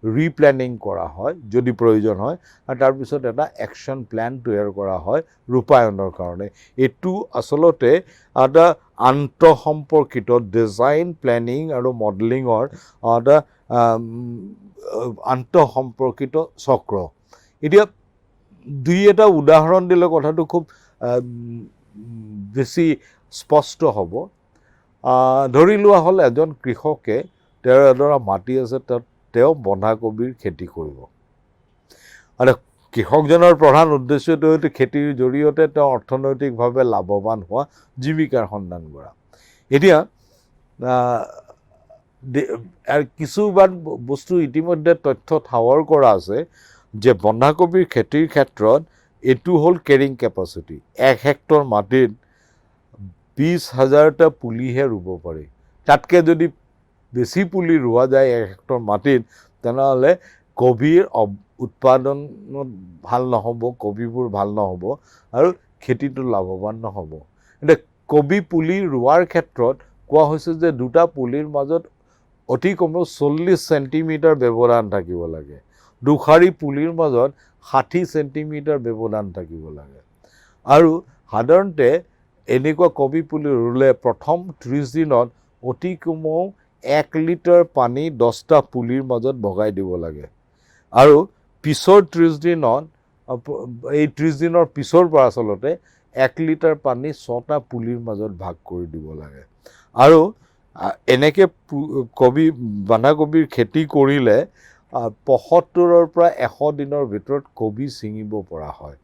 ৰিপ্লেনিং কৰা হয় যদি প্ৰয়োজন হয়, আৰু তাৰপিছত এটা একশ্যন প্লেন তৈয়াৰ কৰা হয় ৰূপায়ণৰ কাৰণে। এইটো আচলতে এটা আন্তঃসম্পৰ্কিত ডিজাইন, প্লেনিং আৰু মডেলিঙৰ এটা আন্তঃসম্পৰ্কিত চক্ৰ। এতিয়া দুই এটা উদাহৰণ দিলে কথাটো খুব বেছি স্পষ্ট হ'ব। ধৰি লোৱা হ'ল এজন কৃষকে, তেওঁৰ এডৰা মাটি আছে, তাত তেওঁ বন্ধাকবিৰ খেতি কৰিব। আৰু কৃষকজনৰ প্ৰধান উদ্দেশ্যটো হয়তো খেতিৰ জৰিয়তে তেওঁ অৰ্থনৈতিকভাৱে লাভৱান হোৱা, জীৱিকাৰ সন্ধান কৰা। এতিয়া কিছুমান বস্তু ইতিমধ্যে তথ্য ঠাৱৰ কৰা আছে যে বন্ধাকবিৰ খেতিৰ ক্ষেত্ৰত এইটো হ'ল কেৰিং কেপাচিটি। 1 হেক্টৰ মাটিত 20,000টা পুলিহে ৰুব পাৰি। তাতকৈ যদি বেছি পুলি ৰোৱা যায় 1 হেক্টৰ মাটিত, তেনেহ'লে কবিৰ উৎপাদনত ভাল নহ'ব, কবিবোৰ ভাল নহ'ব আৰু খেতিটো লাভৱান নহ'ব। এতিয়া কবি পুলি ৰোৱাৰ ক্ষেত্ৰত কোৱা হৈছে যে দুটা পুলিৰ মাজত অতি কমেও 40 চেণ্টিমিটাৰ ব্যৱধান থাকিব লাগে। দুশাৰী পুলিৰ মাজত 60 চেণ্টিমিটাৰ ব্যৱধান থাকিব লাগে। আৰু সাধাৰণতে এনেকুৱা কবি পুলি ৰুলে প্ৰথম 30 দিনত অতি কমেও 1 লিটাৰ পানী 10টা পুলিৰ মাজত ভগাই দিব লাগে। আৰু পিছৰ 30 দিনত, এই 30 দিনৰ পিছৰ পৰা আচলতে 1 লিটাৰ পানী 6টা পুলিৰ মাজত ভাগ কৰি দিব লাগে। আৰু এনেকৈ বন্ধাকবিৰ খেতি কৰিলে 75ৰ পৰা 100 দিনৰ ভিতৰত কবি ছিঙিব পৰা হয়।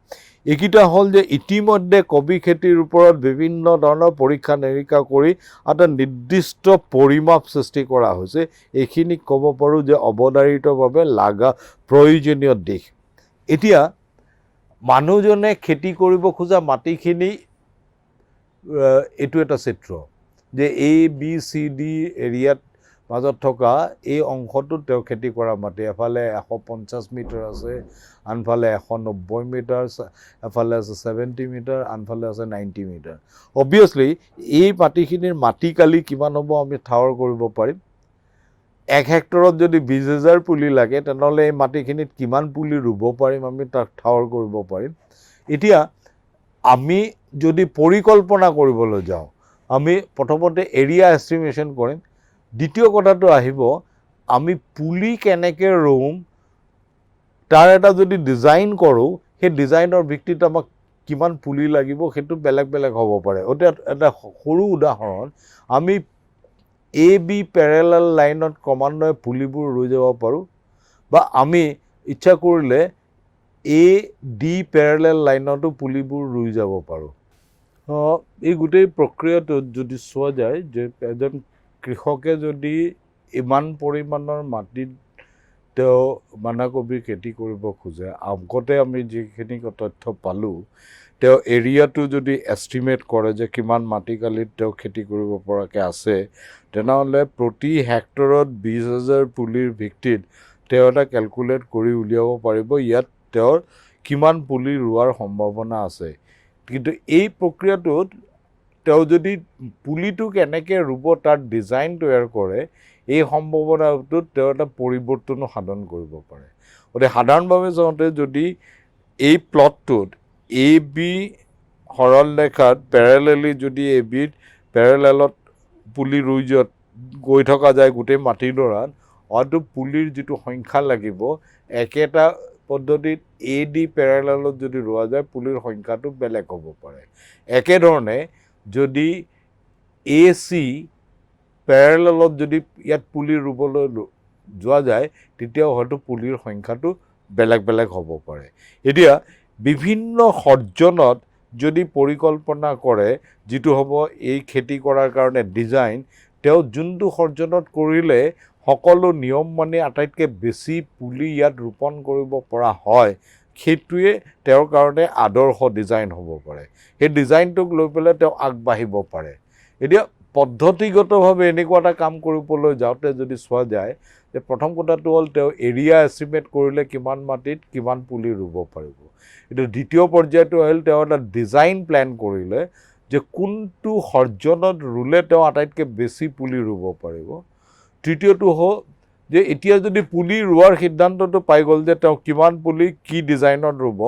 এইকেইটা হ'ল যে ইতিমধ্যে কবি খেতিৰ ওপৰত বিভিন্ন ধৰণৰ পৰীক্ষা নিৰীক্ষা কৰি এটা নিৰ্দিষ্ট পৰিমাপ সৃষ্টি কৰা হৈছে। এইখিনি ক'ব পাৰোঁ যে অৱধাৰিতভাৱে লাগা প্ৰয়োজনীয় দিশ। এতিয়া মানুহজনে খেতি কৰিব খোজা মাটিখিনি, এইটো এটা চিত্ৰ যে ABCD এৰিয়াত মাজত থকা এই অংশটোত তেওঁ খেতি কৰা মাটি। এফালে 150 মিটাৰ আছে, আনফালে 190 মিটাৰ, এফালে আছে 70 মিটাৰ, আনফালে আছে 90 মিটাৰ। অবভিয়াছলি এই মাটিখিনিৰ মাটিকালি কিমান হ'ব আমি ঠাৱৰ কৰিব পাৰিম। 1 হেক্টৰত যদি 20,000 পুলি লাগে, তেনেহ'লে এই মাটিখিনিত কিমান পুলি ৰুব পাৰিম আমি তাক ঠাৱৰ কৰিব পাৰিম। এতিয়া আমি যদি পৰিকল্পনা কৰিবলৈ যাওঁ, আমি প্ৰথমতে এৰিয়া এষ্টিমেশ্যন কৰিম। দ্বিতীয় কথাটো আহিব, আমি পুলি কেনেকৈ ৰুম তাৰ এটা যদি ডিজাইন কৰোঁ, সেই ডিজাইনৰ ভিত্তিত আমাক কিমান পুলি লাগিব সেইটো বেলেগ বেলেগ হ'ব পাৰে। এটা সৰু উদাহৰণ, আমি AB পেৰেলেল লাইনত ক্ৰমান্বয়ে পুলিবোৰ ৰুই যাব পাৰোঁ, বা আমি ইচ্ছা কৰিলে AD পেৰেলেল লাইনতো পুলিবোৰ ৰুই যাব পাৰোঁ। এই গোটেই প্ৰক্ৰিয়াটোত যদি চোৱা যায় যে এজন কৃষকে যদি ইমান পৰিমাণৰ মাটিত তেওঁ বন্ধাকবিৰ খেতি কৰিব খোজে, আগতে আমি যিখিনি তথ্য পালোঁ, তেওঁ এৰিয়াটো যদি এষ্টিমেট কৰে যে কিমান মাটিকালিত তেওঁ খেতি কৰিব পৰাকৈ আছে, তেনেহ'লে প্ৰতি হেক্টৰত 20,000 পুলিৰ ভিত্তিত তেওঁ এটা কেলকুলেট কৰি উলিয়াব পাৰিব ইয়াত তেওঁৰ কিমান পুলি ৰোৱাৰ সম্ভাৱনা আছে। কিন্তু এই প্ৰক্ৰিয়াটোত তেওঁ যদি পুলিটো কেনেকৈ ৰুব তাৰ ডিজাইন তৈয়াৰ কৰে, এই সম্ভাৱনাটোত তেওঁ এটা পৰিৱৰ্তনো সাধন কৰিব পাৰে। গতিকে সাধাৰণভাৱে চাওঁতে যদি এই প্লটটোত AB সৰল ৰেখাত পেৰেলেলি যদি ABত পেৰেলেলত পুলি ৰুই গৈ থকা যায় গোটেই মাটিডৰাত, হয়তো পুলিৰ যিটো সংখ্যা লাগিব একেটা পদ্ধতিত AD পেৰেলেলত যদি ৰোৱা যায় পুলিৰ সংখ্যাটো বেলেগ হ'ব পাৰে। একেধৰণে যদি AC পেৰেলেলত যদি ইয়াত পুলি ৰুবলৈ যোৱা যায় তেতিয়াও হয়তো পুলিৰ সংখ্যাটো বেলেগ বেলেগ হ'ব পাৰে। এতিয়া বিভিন্ন সৰ্জনত যদি পৰিকল্পনা কৰে যিটো হ'ব এই খেতি কৰাৰ কাৰণে ডিজাইন, তেওঁ যোনটো সৰ্জনত কৰিলে সকলো নিয়ম মানি আটাইতকৈ বেছি পুলি ইয়াত ৰোপণ কৰিব পৰা হয়, সেইটোৱে তেওঁৰ কাৰণে আদৰ্শ ডিজাইন হ'ব পাৰে। সেই ডিজাইনটোক লৈ পেলাই তেওঁ আগবাঢ়িব পাৰে। এতিয়া পদ্ধতিগতভাৱে এনেকুৱা এটা কাম কৰিবলৈ যাওঁতে যদি চোৱা যায় যে প্ৰথম কথাটো হ'ল তেওঁ এৰিয়া এষ্টিমেট কৰিলে কিমান মাটিত কিমান পুলি ৰুব পাৰিব। এতিয়া দ্বিতীয় পৰ্যায়টো আহিল তেওঁ এটা ডিজাইন প্লেন কৰিলে যে কোনটো সৰ্জনত ৰুলে তেওঁ আটাইতকৈ বেছি পুলি ৰুব পাৰিব। তৃতীয়টো হ'ল যে এতিয়া যদি পুলি ৰোৱাৰ সিদ্ধান্তটো পাই গ'ল যে তেওঁ কিমান পুলি কি ডিজাইনত ৰুব,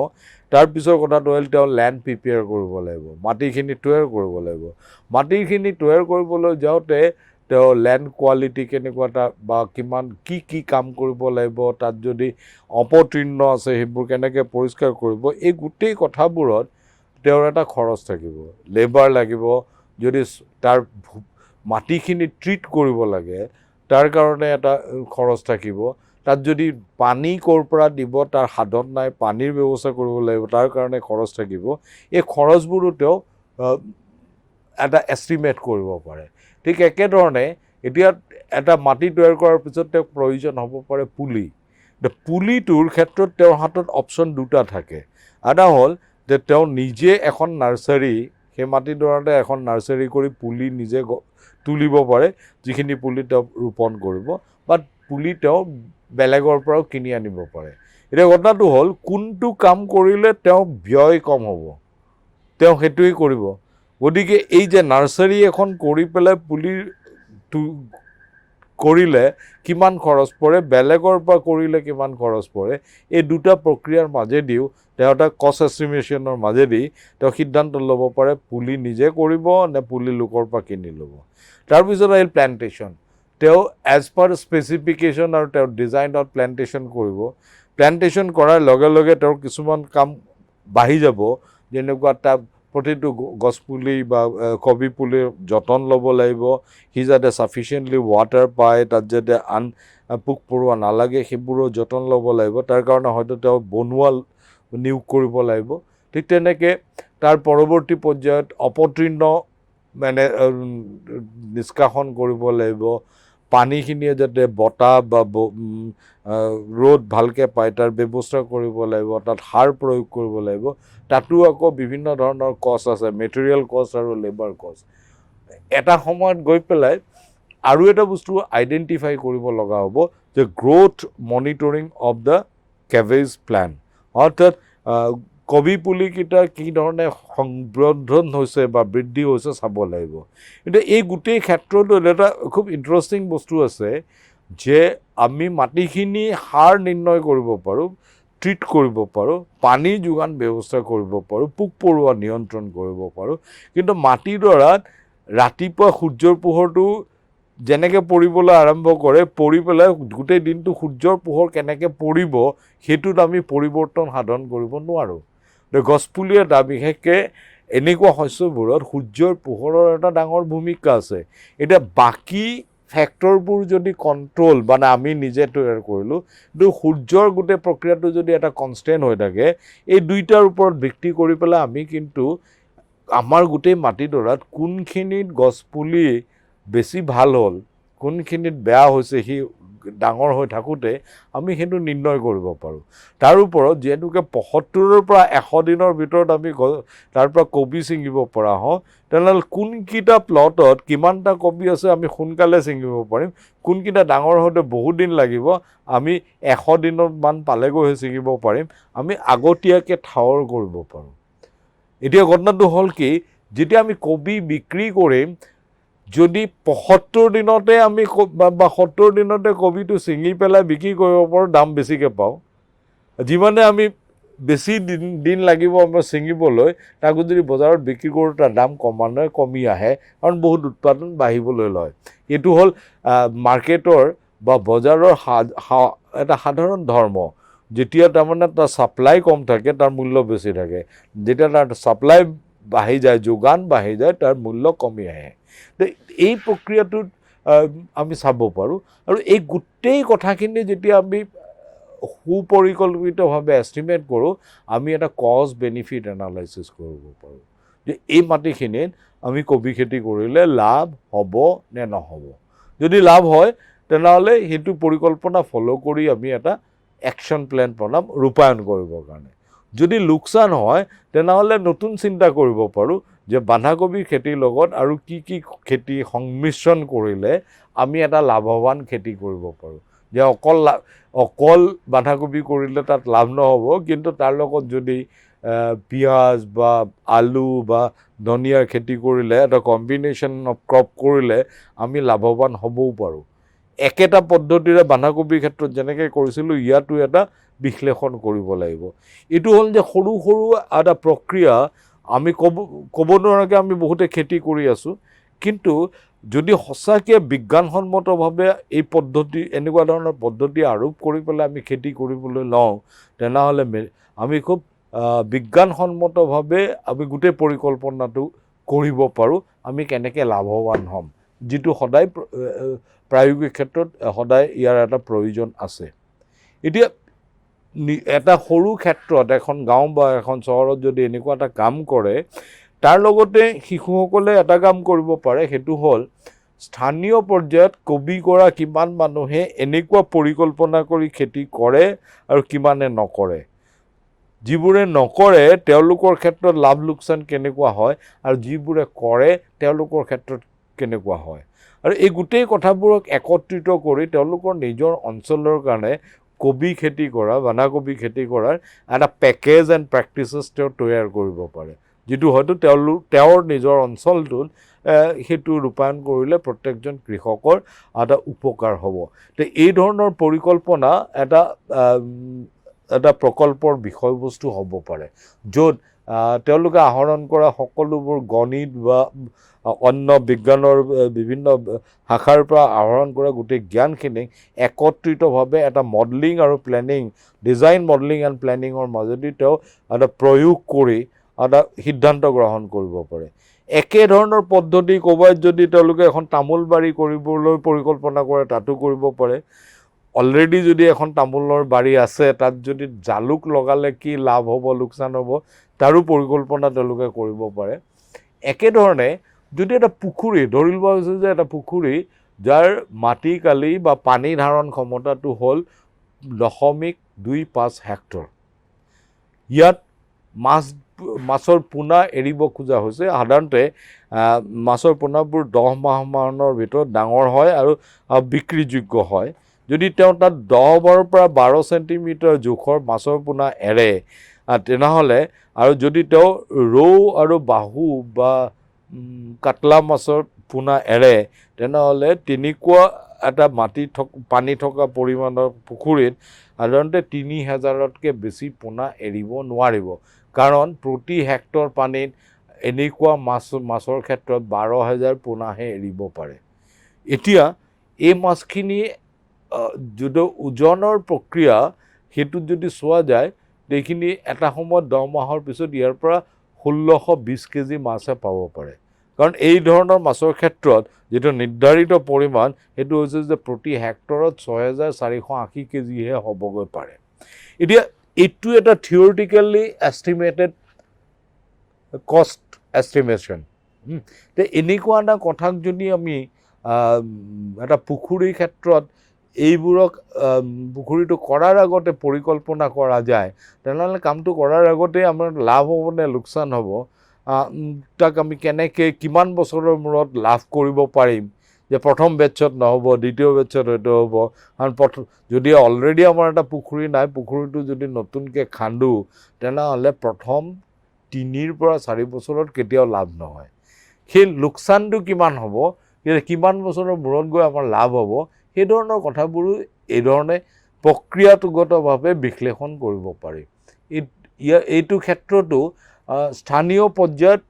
তাৰপিছৰ কথাটো হ'ল তেওঁ লেণ্ড প্ৰিপেয়াৰ কৰিব লাগিব, মাটিখিনি তৈয়াৰ কৰিব লাগিব। মাটিখিনি তৈয়াৰ কৰিবলৈ যাওঁতে তেওঁ লেণ্ড কোৱালিটি কেনেকুৱা এটা বা কিমান কি কাম কৰিব লাগিব, তাত যদি অপতৃণ আছে সেইবোৰ কেনেকৈ পৰিষ্কাৰ কৰিব, এই গোটেই কথাবোৰত তেওঁৰ এটা খৰচ থাকিব, লেবাৰ লাগিব। যদি তাৰ মাটিখিনি ট্ৰিট কৰিব লাগে তাৰ কাৰণে এটা খৰচ থাকিব। তাত যদি পানী ক'ৰ পৰা দিব তাৰ সাধন নাই, পানীৰ ব্যৱস্থা কৰিব লাগিব, তাৰ কাৰণে খৰচ থাকিব। এই খৰচবোৰো তেওঁ এটা এষ্টিমেট কৰিব পাৰে। ঠিক একেধৰণে এতিয়া এটা মাটি তৈয়াৰ কৰাৰ পিছত তেওঁক প্ৰয়োজন হ'ব পাৰে পুলি। পুলিটোৰ ক্ষেত্ৰত তেওঁৰ হাতত অপশ্যন দুটা থাকে। এটা হ'ল যে তেওঁ নিজে এখন নাৰ্চাৰী, সেই মাটিডৰাতে এখন নাৰ্চাৰী কৰি পুলি নিজে তুলিব পাৰে, যিখিনি পুলি তেওঁ ৰোপণ কৰিব, বা পুলি তেওঁ বেলেগৰ পৰাও কিনি আনিব পাৰে। এতিয়া কথাটো হ'ল কোনটো কাম কৰিলে তেওঁ ব্যয় কম হ'ব, তেওঁ সেইটোৱেই কৰিব। গতিকে এই যে নাৰ্চাৰী এখন কৰি পেলাই পুলি কৰিলে কিমান খৰচ পৰে, বেলেগৰ পৰা কৰিলে কিমান খৰচ পৰে, এই দুটা প্ৰক্ৰিয়াৰ মাজেদিও তেওঁ এটা কষ্ট এষ্টিমেশ্যনৰ মাজেদি তেওঁ সিদ্ধান্ত ল'ব পাৰে পুলি নিজে কৰিব নে পুলি লোকৰ পৰা কিনি ল'ব। তাৰপিছত আহিল প্লেণ্টেশ্যন। তেওঁ এজ পাৰ স্পেচিফিকেশ্যন আৰু তেওঁৰ ডিজাইনত প্লেণ্টেশ্যন কৰিব। প্লেণ্টেশ্যন কৰাৰ লগে লগে তেওঁৰ কিছুমান কাম বাঢ়ি যাব, যেনেকুৱা তাত প্ৰতিটো গছপুলি বা কবি পুলিৰ যতন ল'ব লাগিব, সি যাতে ছাফিচিয়েণ্টলি ৱাটাৰ পায়, তাত যাতে পোক পৰুৱা নালাগে সেইবোৰৰ যতন ল'ব লাগিব। তাৰ কাৰণে হয়তো তেওঁ বনুৱা নিয়োগ কৰিব লাগিব। ঠিক তেনেকৈ তাৰ পৰৱৰ্তী পৰ্যায়ত অপতৃণ মানে নিষ্কাশন কৰিব লাগিব, পানীখিনিয়ে যাতে বতাহ বা ৰ'দ ভালকৈ পায় তাৰ ব্যৱস্থা কৰিব লাগিব, তাত সাৰ প্ৰয়োগ কৰিব লাগিব। তাতো আকৌ বিভিন্ন ধৰণৰ কষ্ট আছে, মেটেৰিয়েল কষ্ট আৰু লেবাৰ কষ্ট। এটা সময়ত গৈ পেলাই আৰু এটা বস্তু আইডেণ্টিফাই কৰিব লগা হ'ব যে growth monitoring of the cabbage plant, অৰ্থাৎ কবি পুলিকেইটা কি ধৰণে সংবৰ্ধন হৈছে বা বৃদ্ধি হৈছে চাব লাগিব। কিন্তু এই গোটেই ক্ষেত্ৰতো এটা খুব ইণ্টাৰেষ্টিং বস্তু আছে যে আমি মাটিখিনি সাৰ নিৰ্ণয় কৰিব পাৰোঁ, ট্ৰিট কৰিব পাৰোঁ, পানী যোগান ব্যৱস্থা কৰিব পাৰোঁ, পোক পৰুৱা নিয়ন্ত্ৰণ কৰিব পাৰোঁ, কিন্তু মাটিডৰাত ৰাতিপুৱা সূৰ্যৰ পোহৰটো যেনেকৈ পৰিবলৈ আৰম্ভ কৰে, পৰি পেলাই গোটেই দিনটো সূৰ্যৰ পোহৰ কেনেকৈ পৰিব সেইটোত আমি পৰিৱৰ্তন সাধন কৰিব নোৱাৰোঁ। গছপুলি এটা বিশেষকৈ এনেকুৱা শস্যবোৰত সূৰ্যৰ পোহৰৰ এটা ডাঙৰ ভূমিকা আছে। এতিয়া বাকী ফেক্টৰবোৰ যদি কণ্ট্ৰল মানে আমি নিজে তৈয়াৰ কৰিলোঁ, কিন্তু সূৰ্যৰ গোটেই প্ৰক্ৰিয়াটো যদি এটা কনষ্টেণ্ট হৈ থাকে, এই দুইটাৰ ওপৰত ভিত্তি কৰি পেলাই আমি কিন্তু আমাৰ গোটেই মাটিডৰাত কোনখিনিত গছপুলি বেছি ভাল হ'ল, কোনখিনিত বেয়া হৈছে, সি ডাঙৰ হৈ থাকোঁতে আমি সেইটো নিৰ্ণয় কৰিব পাৰোঁ। তাৰ ওপৰত যিহেতুকে ৭৫ৰ পৰা ১০০ দিনৰ ভিতৰত আমি তাৰ পৰা কবি ছিঙিব পৰা হওঁ, তেনেহ'লে কোনকেইটা প্লটত কিমানটা কবি আছে আমি সোনকালে ছিঙিব পাৰিম, কোনকেইটা ডাঙৰ হওঁতে বহুত দিন লাগিব, আমি ১০০ দিনমান পালেগৈহে ছিঙিব পাৰিম, আমি আগতীয়াকৈ ঠাৱৰ কৰিব পাৰোঁ। এতিয়া ঘটনাটো হ'ল কি, যেতিয়া আমি কবি বিক্ৰী কৰিম, যদি ৭৫ দিনতে আমি বা ৭০ দিনতে কবিটো ছিঙি পেলাই বিক্ৰী কৰিব পাৰোঁ, দাম বেছিকৈ পাওঁ। যিমানে আমি বেছি দিন লাগিব আমাৰ ছিঙিবলৈ, তাকো যদি বজাৰত বিক্ৰী কৰোঁ তাৰ দাম ক্ৰমান্বয়ে কমি আহে, কাৰণ বহুত উৎপাদন বাঢ়িবলৈ লয়। এইটো হ'ল মাৰ্কেটৰ বা বজাৰৰ এটা সাধাৰণ ধৰ্ম। যেতিয়া তাৰমানে তাৰ ছাপ্লাই কম থাকে তাৰ মূল্য বেছি থাকে, যেতিয়া তাৰ ছাপ্লাই বাঢ়ি যায়, যোগান বাঢ়ি যায়, তাৰ মূল্য কমি আহে। এই প্ৰক্ৰিয়াটোত আমি চাব পাৰোঁ, আৰু এই গোটেই কথাখিনি যেতিয়া আমি সুপৰিকল্পিতভাৱে এষ্টিমেট কৰোঁ, আমি এটা কষ্ট বেনিফিট এনালাইচিছ কৰিব পাৰোঁ যে এই মাটিখিনিত আমি কবি খেতি কৰিলে লাভ হ'ব নে নহ'ব। যদি লাভ হয় তেনেহ'লে সেইটো পৰিকল্পনা ফ'ল' কৰি আমি এটা একশ্যন প্লেন বনাম ৰূপায়ণ কৰিবৰ কাৰণে। যদি লোকচান হয় তেনেহ'লে নতুন চিন্তা কৰিব পাৰোঁ যে বন্ধাকবি খেতিৰ লগত আৰু কি কি খেতি সংমিশ্ৰণ কৰিলে আমি এটা লাভৱান খেতি কৰিব পাৰোঁ। যে অকল বন্ধাকবি কৰিলে তাত লাভ নহ'ব, কিন্তু তাৰ লগত যদি পিঁয়াজ বা আলু বা ধনিয়াৰ খেতি কৰিলে, এটা কম্বিনেশ্যন অফ ক্ৰপ কৰিলে আমি লাভৱান হ'বও পাৰোঁ। একেটা পদ্ধতিৰে বন্ধাকবিৰ ক্ষেত্ৰত যেনেকৈ কৰিছিলোঁ, ইয়াতো এটা বিশ্লেষণ কৰিব লাগিব। এইটো হ'ল যে সৰু সৰু এটা প্ৰক্ৰিয়া, আমি ক'ব নোৱাৰাকৈ আমি বহুতে খেতি কৰি আছোঁ, কিন্তু যদি সঁচাকৈ বিজ্ঞানসন্মতভাৱে এই পদ্ধতি, এনেকুৱা ধৰণৰ পদ্ধতি আৰোপ কৰি পেলাই আমি খেতি কৰিবলৈ লওঁ, তেনেহ'লে আমি খুব বিজ্ঞানসন্মতভাৱে আমি গোটেই পৰিকল্পনাটো কৰিব পাৰোঁ, আমি কেনেকৈ লাভৱান হ'ম, যিটো সদায় প্ৰায়োগিক ক্ষেত্ৰত সদায় ইয়াৰ এটা প্ৰয়োজন আছে। এতিয়া এটা সৰু ক্ষেত্ৰত এখন গাঁও বা এখন চহৰত যদি এনেকুৱা এটা কাম কৰে, তাৰ লগতে শিশুসকলে এটা কাম কৰিব পাৰে, সেইটো হ'ল স্থানীয় পৰ্যায়ত কবি কৰা কিমান মানুহে এনেকুৱা পৰিকল্পনা কৰি খেতি কৰে আৰু কিমানে নকৰে। যিবোৰে নকৰে তেওঁলোকৰ ক্ষেত্ৰত লাভ লোকচান কেনেকুৱা হয়, আৰু যিবোৰে কৰে তেওঁলোকৰ ক্ষেত্ৰত কেনেকুৱা হয়, আৰু এই গোটেই কথাবোৰক একত্ৰিত কৰি তেওঁলোকৰ নিজৰ অঞ্চলৰ কাৰণে কবি খেতি কৰা, বন্ধাকবি খেতি কৰাৰ এটা পেকেজ এণ্ড প্ৰেক্টিচেছ তেওঁ তৈয়াৰ কৰিব পাৰে, যিটো হয়তো তেওঁৰ নিজৰ অঞ্চলটোত সেইটো ৰূপায়ণ কৰিলে প্ৰত্যেকজন কৃষকৰ এটা উপকাৰ হ'ব। তো এই ধৰণৰ পৰিকল্পনা এটা প্ৰকল্পৰ বিষয়বস্তু হ'ব পাৰে, য'ত তেওঁলোকে আহৰণ কৰা সকলোবোৰ গণিত বা অন্য বিজ্ঞানৰ বিভিন্ন শাখাৰ পৰা আহৰণ কৰা গোটেই জ্ঞানখিনিক একত্ৰিতভাৱে এটা মডেলিং আৰু প্লেনিং, ডিজাইন মডেলিং এণ্ড প্লেনিঙৰ মাজেদি তেওঁ এটা প্ৰয়োগ কৰি এটা সিদ্ধান্ত গ্ৰহণ কৰিব পাৰে। একেধৰণৰ পদ্ধতি ক'ৰবাত যদি তেওঁলোকে এখন তামোল বাৰী কৰিবলৈ পৰিকল্পনা কৰে, তাতো কৰিব পাৰে। অলৰেডি যদি এখন তামোলৰ বাৰী আছে, তাত যদি জালুক লগালে কি লাভ হ'ব, লোকচান হ'ব, তাৰো পৰিকল্পনা তেওঁলোকে কৰিব পাৰে। একেধৰণে যদি এটা পুখুৰী, ধৰি লোৱা হৈছে যে এটা পুখুৰী যাৰ মাটিকালি বা পানী ধাৰণ ক্ষমতাটো হ'ল 0.25 হেক্টৰ, ইয়াত মাছৰ পোনা এৰিব খোজা হৈছে। সাধাৰণতে মাছৰ পোনাবোৰ 10 মাহমানৰ ভিতৰত ডাঙৰ হয় আৰু বিক্ৰীযোগ্য হয়। যদি তেওঁ তাত 10 পৰা 12 চেণ্টিমিটাৰ জোখৰ মাছৰ পোনা এৰে, তেনেহ'লে, আৰু যদি তেওঁ ৰৌ আৰু বাহু বা কাটলা মাছৰ পোনা এৰে, তেনেহ'লে তেনেকুৱা এটা পানী থকা পৰিমাণৰ পুখুৰীত সাধাৰণতে 3000তকৈ বেছি পোনা এৰিব নোৱাৰিব, কাৰণ প্ৰতি হেক্টৰ পানীত এনেকুৱা মাছৰ ক্ষেত্ৰত 12000 পোনাহে এৰিব পাৰে। এতিয়া এই মাছখিনি যদি ওজনৰ প্ৰক্ৰিয়া সেইটোত যদি চোৱা যায়, এইখিনি এটা সময়ত 10 মাহৰ পিছত ইয়াৰ পৰা 1620 কেজি মাছহে পাব পাৰে, কাৰণ এই ধৰণৰ মাছৰ ক্ষেত্ৰত যেটো নিৰ্ধাৰিত পৰিমাণ হেতু হৈছে যে প্ৰতি হেক্টৰত 6480 কেজিহে হ'বগৈ পাৰে এতিয়া এইটো এটা থিওৰিটিক্যালি এষ্টিমেটেড কষ্ট এষ্টিমেশ্যন তে এনেকুৱা এটা কথাক যদি আমি এটা পুখুৰীৰ ক্ষেত্ৰত এইবোৰক পুখুৰীটো কৰাৰ আগতে পৰিকল্পনা কৰা যায় তেনেহ'লে কামটো কৰাৰ আগতে আমাৰ লাভ হ'ব নে লোকচান হ'ব তাক আমি কেনেকৈ কিমান বছৰৰ মূৰত লাভ কৰিব পাৰিম যে প্ৰথম বেটছত নহ'ব দ্বিতীয় বেটছত হয়তো হ'ব কাৰণ যদি অলৰেডি আমাৰ এটা পুখুৰী নাই পুখুৰীটো যদি নতুনকৈ খান্দো তেনেহ'লে প্ৰথম 3 পৰা 4 বছৰত কেতিয়াও লাভ নহয় সেই লোকচানটো কিমান হ'ব কিমান বছৰৰ মূৰত গৈ আমাৰ লাভ হ'ব সেই ধৰণৰ কথাবোৰো এই ধৰণে প্ৰক্ৰিয়াগতভাৱে বিশ্লেষণ কৰিব পাৰি এইটো ক্ষেত্ৰতো স্থানীয় পৰ্যায়ত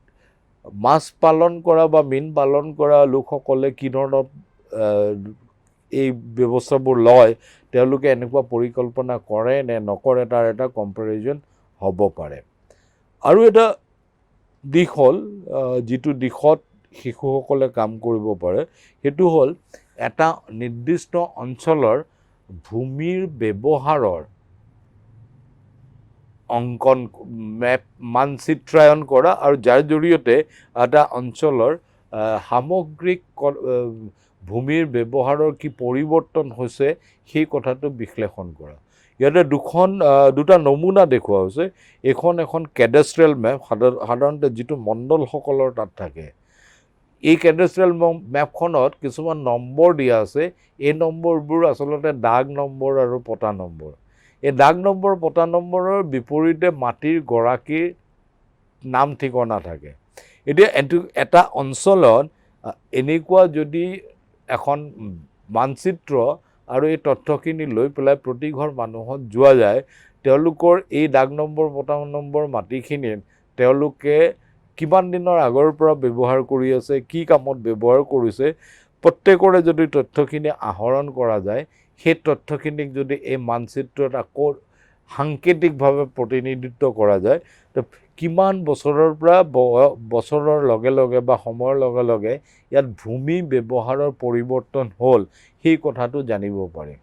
মাছ পালন কৰা বা মীন পালন কৰা লোকসকলে কি ধৰণৰ এই ব্যৱস্থাবোৰ লয় তেওঁলোকে এনেকুৱা পৰিকল্পনা কৰে নে নকৰে তাৰ এটা কম্পেৰিজন হ'ব পাৰে আৰু এটা দিশ হ'ল যিটো দিশত শিশুসকলে কাম কৰিব পাৰে সেইটো হ'ল এটা নিৰ্দিষ্ট অঞ্চলৰ ভূমিৰ ব্যৱহাৰৰ অংকন মেপ মানচিত্ৰায়ন কৰা আৰু যাৰ জৰিয়তে এটা অঞ্চলৰ সামগ্ৰিক ভূমিৰ ব্যৱহাৰৰ কি পৰিৱৰ্তন হৈছে সেই কথাটো বিশ্লেষণ কৰা ইয়াতে দুটা নমুনা দেখুওৱা হৈছে এখন কেডাষ্ট্ৰিয়েল মেপ সাধাৰণতে যিটো মণ্ডলসকলৰ তাত থাকে এই কেডাষ্ট্ৰিয়েল মেপখনত কিছুমান নম্বৰ দিয়া আছে এই নম্বৰবোৰ আচলতে দাগ নম্বৰ আৰু পটা নম্বৰ এই দাগ নম্বৰ পটা নম্বৰৰ বিপৰীতে মাটিৰ গৰাকীৰ নাম ঠিকনা থাকে এতিয়া এটা অঞ্চলত এনেকুৱা যদি এখন মানচিত্ৰ আৰু এই তথ্যখিনি লৈ পেলাই প্ৰতি ঘৰ মানুহত যোৱা যায় তেওঁলোকৰ এই দাগ নম্বৰ পটা নম্বৰ মাটিখিনিত তেওঁলোকে কিমান দিনৰ আগৰ পৰা ব্যৱহাৰ কৰি আছে কি কামত ব্যৱহাৰ কৰিছে প্ৰত্যেকৰে যদি তথ্যখিনি আহৰণ কৰা যায় সেই তথ্যখিনিক যদি এই মানচিত্ৰত আকৌ সাংকেতিকভাৱে প্ৰতিনিধিত্ব কৰা যায় তো কিমান বছৰৰ পৰা বছৰৰ লগে লগে বা সময়ৰ লগে লগে ইয়াত ভূমি ব্যৱহাৰৰ পৰিৱৰ্তন হ'ল সেই কথাটো জানিব পাৰি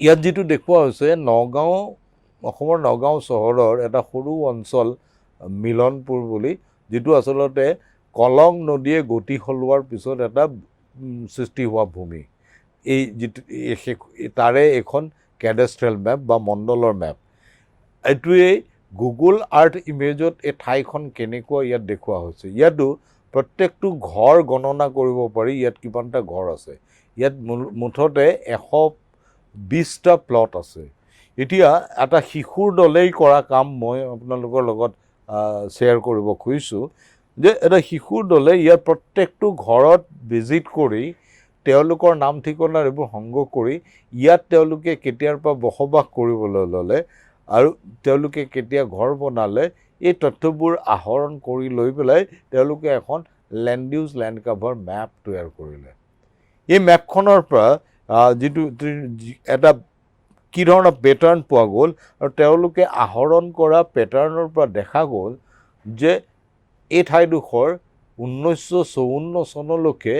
ইয়াত যিটো দেখুওৱা হৈছে নগাঁও অসমৰ নগাঁও চহৰৰ এটা সৰু অঞ্চল মিলনপুৰ বুলি যিটো আচলতে কলং নদীয়ে গতি সলোৱাৰ পিছত এটা সৃষ্টি হোৱা ভূমি এই যিটো তাৰে এখন কেডাষ্ট্ৰিয়েল মেপ বা মণ্ডলৰ মেপ এইটোৱে গুগল আৰ্থ ইমেজত এই ঠাইখন কেনেকুৱা ইয়াত দেখুওৱা হৈছে ইয়াতো প্ৰত্যেকটো ঘৰ গণনা কৰিব পাৰি ইয়াত কিমানটা ঘৰ আছে ইয়াত মুঠতে 120টা প্লট আছে এতিয়া এটা শিশুৰ দলেই কৰা কাম মই আপোনালোকৰ লগত শ্বেয়াৰ কৰিব খুজিছোঁ যে এটা শিশুৰ দলে ইয়াত প্ৰত্যেকটো ঘৰত ভিজিট কৰি তেওঁলোকৰ নাম ঠিকনাৰ এইবোৰ সংগ্ৰহ কৰি ইয়াত তেওঁলোকে কেতিয়াৰ পৰা বসবাস কৰিবলৈ ল'লে আৰু তেওঁলোকে কেতিয়া ঘৰ বনালে এই তথ্যবোৰ আহৰণ কৰি লৈ পেলাই তেওঁলোকে এখন land use land cover map তৈয়াৰ কৰিলে এই মেপখনৰ পৰা যিটো এটা কি ধৰণৰ পেটাৰ্ণ পোৱা গ'ল আৰু তেওঁলোকে আহৰণ কৰা পেটাৰ্ণৰ পৰা দেখা গ'ল যে এই ঠাইডোখৰ 1954 চনলৈকে